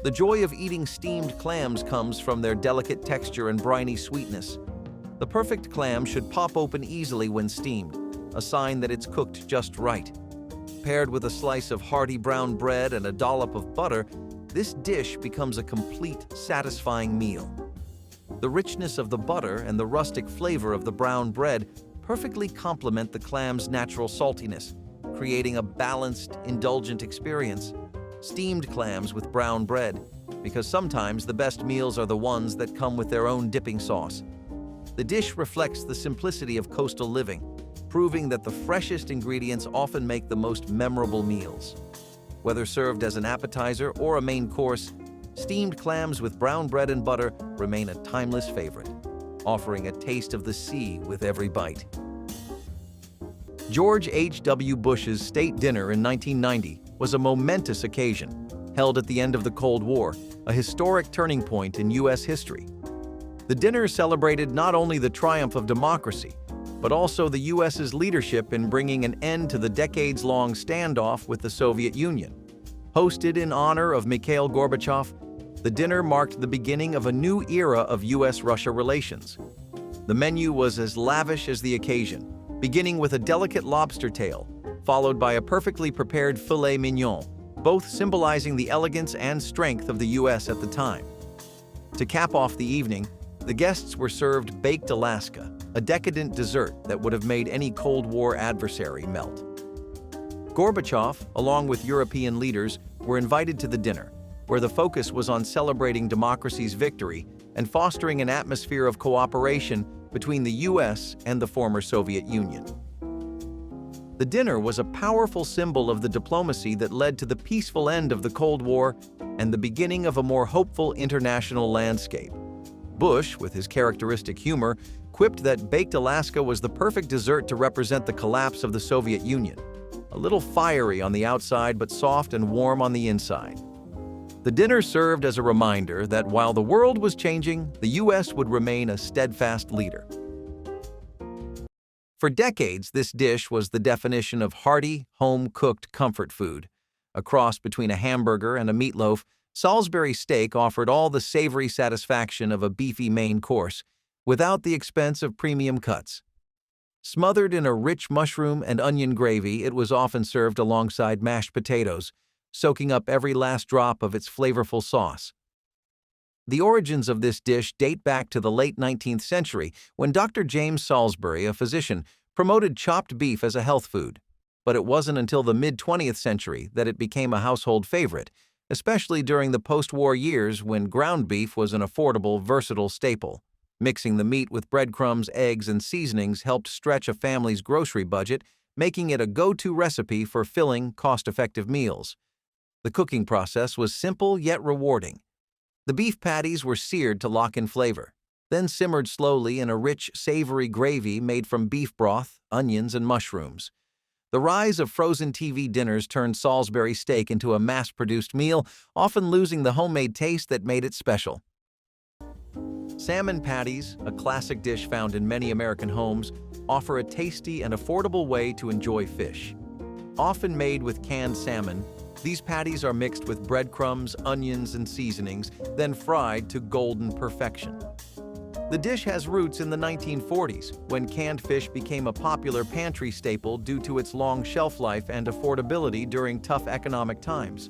The joy of eating steamed clams comes from their delicate texture and briny sweetness. The perfect clam should pop open easily when steamed, a sign that it's cooked just right. Paired with a slice of hearty brown bread and a dollop of butter, this dish becomes a complete, satisfying meal. The richness of the butter and the rustic flavor of the brown bread perfectly complement the clam's natural saltiness, creating a balanced, indulgent experience. Steamed clams with brown bread, because sometimes the best meals are the ones that come with their own dipping sauce. The dish reflects the simplicity of coastal living, proving that the freshest ingredients often make the most memorable meals. Whether served as an appetizer or a main course, steamed clams with brown bread and butter remain a timeless favorite, offering a taste of the sea with every bite. George H.W. Bush's state dinner in 1990 was a momentous occasion, held at the end of the Cold War, a historic turning point in U.S. history. The dinner celebrated not only the triumph of democracy, but also the U.S.'s leadership in bringing an end to the decades-long standoff with the Soviet Union. Hosted in honor of Mikhail Gorbachev, the dinner marked the beginning of a new era of U.S.-Russia relations. The menu was as lavish as the occasion, beginning with a delicate lobster tail, followed by a perfectly prepared filet mignon, both symbolizing the elegance and strength of the U.S. at the time. To cap off the evening, the guests were served baked Alaska, a decadent dessert that would have made any Cold War adversary melt. Gorbachev, along with European leaders, were invited to the dinner, where the focus was on celebrating democracy's victory and fostering an atmosphere of cooperation between the U.S. and the former Soviet Union. The dinner was a powerful symbol of the diplomacy that led to the peaceful end of the Cold War and the beginning of a more hopeful international landscape. Bush, with his characteristic humor, quipped that baked Alaska was the perfect dessert to represent the collapse of the Soviet Union, a little fiery on the outside but soft and warm on the inside. The dinner served as a reminder that while the world was changing, the U.S. would remain a steadfast leader, For decades, this dish was the definition of hearty, home-cooked comfort food. A cross between a hamburger and a meatloaf, Salisbury steak offered all the savory satisfaction of a beefy main course, without the expense of premium cuts. Smothered in a rich mushroom and onion gravy, it was often served alongside mashed potatoes, soaking up every last drop of its flavorful sauce. The origins of this dish date back to the late 19th century when Dr. James Salisbury, a physician, promoted chopped beef as a health food. But it wasn't until the mid-20th century that it became a household favorite, especially during the post-war years when ground beef was an affordable, versatile staple. Mixing the meat with breadcrumbs, eggs, and seasonings helped stretch a family's grocery budget, making it a go-to recipe for filling, cost-effective meals. The cooking process was simple yet rewarding. The beef patties were seared to lock in flavor, then simmered slowly in a rich, savory gravy made from beef broth, onions, and mushrooms. The rise of frozen TV dinners turned Salisbury steak into a mass-produced meal, often losing the homemade taste that made it special. Salmon patties, a classic dish found in many American homes, offer a tasty and affordable way to enjoy fish. Often made with canned salmon, these patties are mixed with breadcrumbs, onions, and seasonings, then fried to golden perfection. The dish has roots in the 1940s, when canned fish became a popular pantry staple due to its long shelf life and affordability during tough economic times.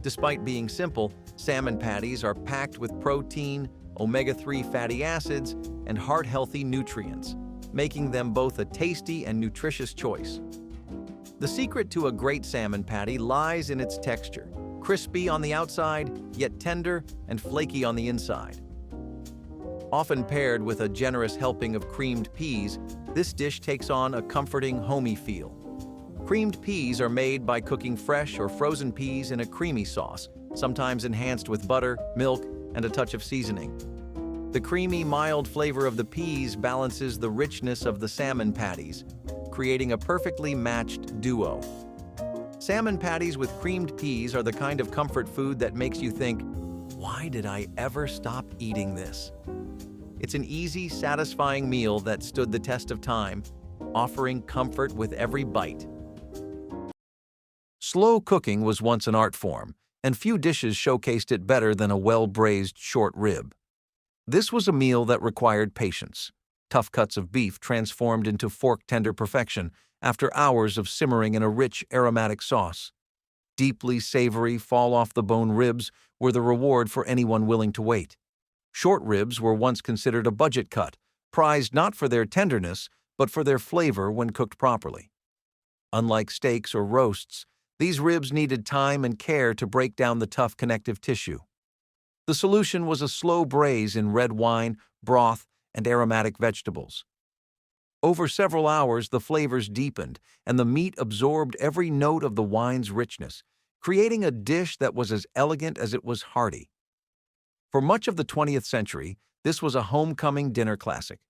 Despite being simple, salmon patties are packed with protein, omega-3 fatty acids, and heart-healthy nutrients, making them both a tasty and nutritious choice. The secret to a great salmon patty lies in its texture, crispy on the outside, yet tender and flaky on the inside. Often paired with a generous helping of creamed peas, this dish takes on a comforting, homey feel. Creamed peas are made by cooking fresh or frozen peas in a creamy sauce, sometimes enhanced with butter, milk, and a touch of seasoning. The creamy, mild flavor of the peas balances the richness of the salmon patties, creating a perfectly matched duo. Salmon patties with creamed peas are the kind of comfort food that makes you think, "Why did I ever stop eating this?" It's an easy, satisfying meal that stood the test of time, offering comfort with every bite. Slow cooking was once an art form, and few dishes showcased it better than a well-braised short rib. This was a meal that required patience. Tough cuts of beef transformed into fork-tender perfection after hours of simmering in a rich, aromatic sauce. Deeply savory, fall-off-the-bone ribs were the reward for anyone willing to wait. Short ribs were once considered a budget cut, prized not for their tenderness, but for their flavor when cooked properly. Unlike steaks or roasts, these ribs needed time and care to break down the tough connective tissue. The solution was a slow braise in red wine, broth, and aromatic vegetables. Over several hours, the flavors deepened, and the meat absorbed every note of the wine's richness, creating a dish that was as elegant as it was hearty. For much of the 20th century, this was a homecoming dinner classic,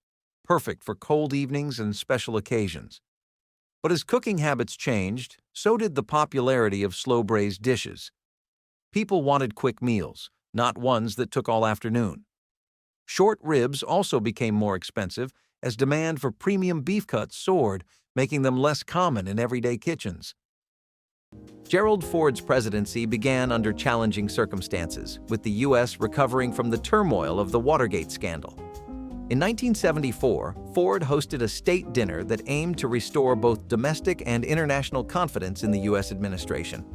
perfect for cold evenings and special occasions. But as cooking habits changed, so did the popularity of slow-braised dishes. People wanted quick meals, not ones that took all afternoon. Short ribs also became more expensive as demand for premium beef cuts soared, making them less common in everyday kitchens. Gerald Ford's presidency began under challenging circumstances, with the U.S. recovering from the turmoil of the Watergate scandal. In 1974, Ford hosted a state dinner that aimed to restore both domestic and international confidence in the U.S. administration.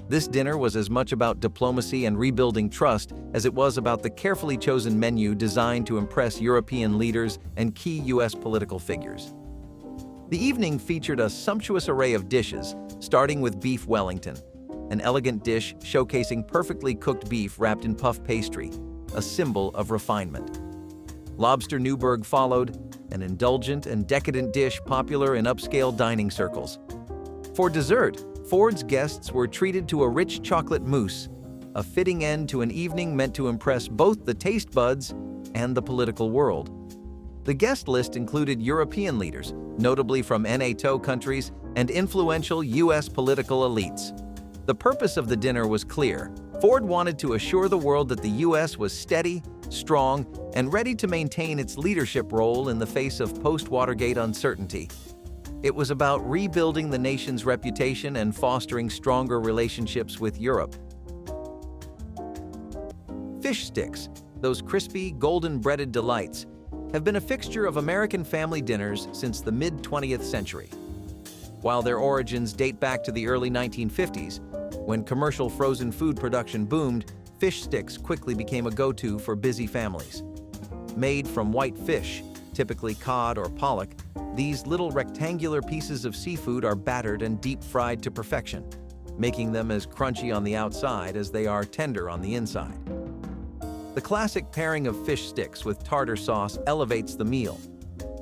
This dinner was as much about diplomacy and rebuilding trust as it was about the carefully chosen menu designed to impress European leaders and key U.S. political figures. The evening featured a sumptuous array of dishes, starting with beef Wellington, an elegant dish showcasing perfectly cooked beef wrapped in puff pastry, a symbol of refinement. Lobster Newburg followed, an indulgent and decadent dish popular in upscale dining circles. For dessert, Ford's guests were treated to a rich chocolate mousse, a fitting end to an evening meant to impress both the taste buds and the political world. The guest list included European leaders, notably from NATO countries, and influential U.S. political elites. The purpose of the dinner was clear. Ford wanted to assure the world that the U.S. was steady, strong, and ready to maintain its leadership role in the face of post-Watergate uncertainty. It was about rebuilding the nation's reputation and fostering stronger relationships with Europe. Fish sticks, those crispy, golden-breaded delights, have been a fixture of American family dinners since the mid-20th century. While their origins date back to the early 1950s, when commercial frozen food production boomed, fish sticks quickly became a go-to for busy families. Made from white fish, typically cod or pollock, these little rectangular pieces of seafood are battered and deep-fried to perfection, making them as crunchy on the outside as they are tender on the inside. The classic pairing of fish sticks with tartar sauce elevates the meal.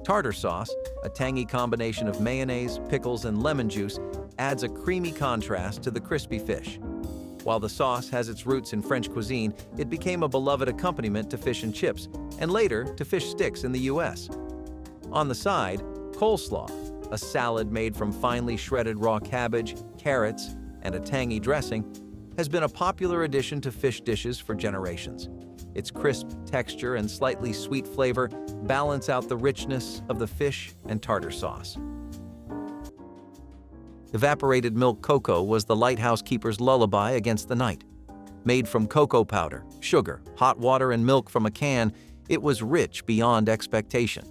Tartar sauce, a tangy combination of mayonnaise, pickles, and lemon juice, adds a creamy contrast to the crispy fish. While the sauce has its roots in French cuisine, it became a beloved accompaniment to fish and chips, and later to fish sticks in the US. On the side, coleslaw, a salad made from finely shredded raw cabbage, carrots, and a tangy dressing, has been a popular addition to fish dishes for generations. Its crisp texture and slightly sweet flavor balance out the richness of the fish and tartar sauce. Evaporated milk cocoa was the lighthouse keeper's lullaby against the night. Made from cocoa powder, sugar, hot water, and milk from a can, it was rich beyond expectation.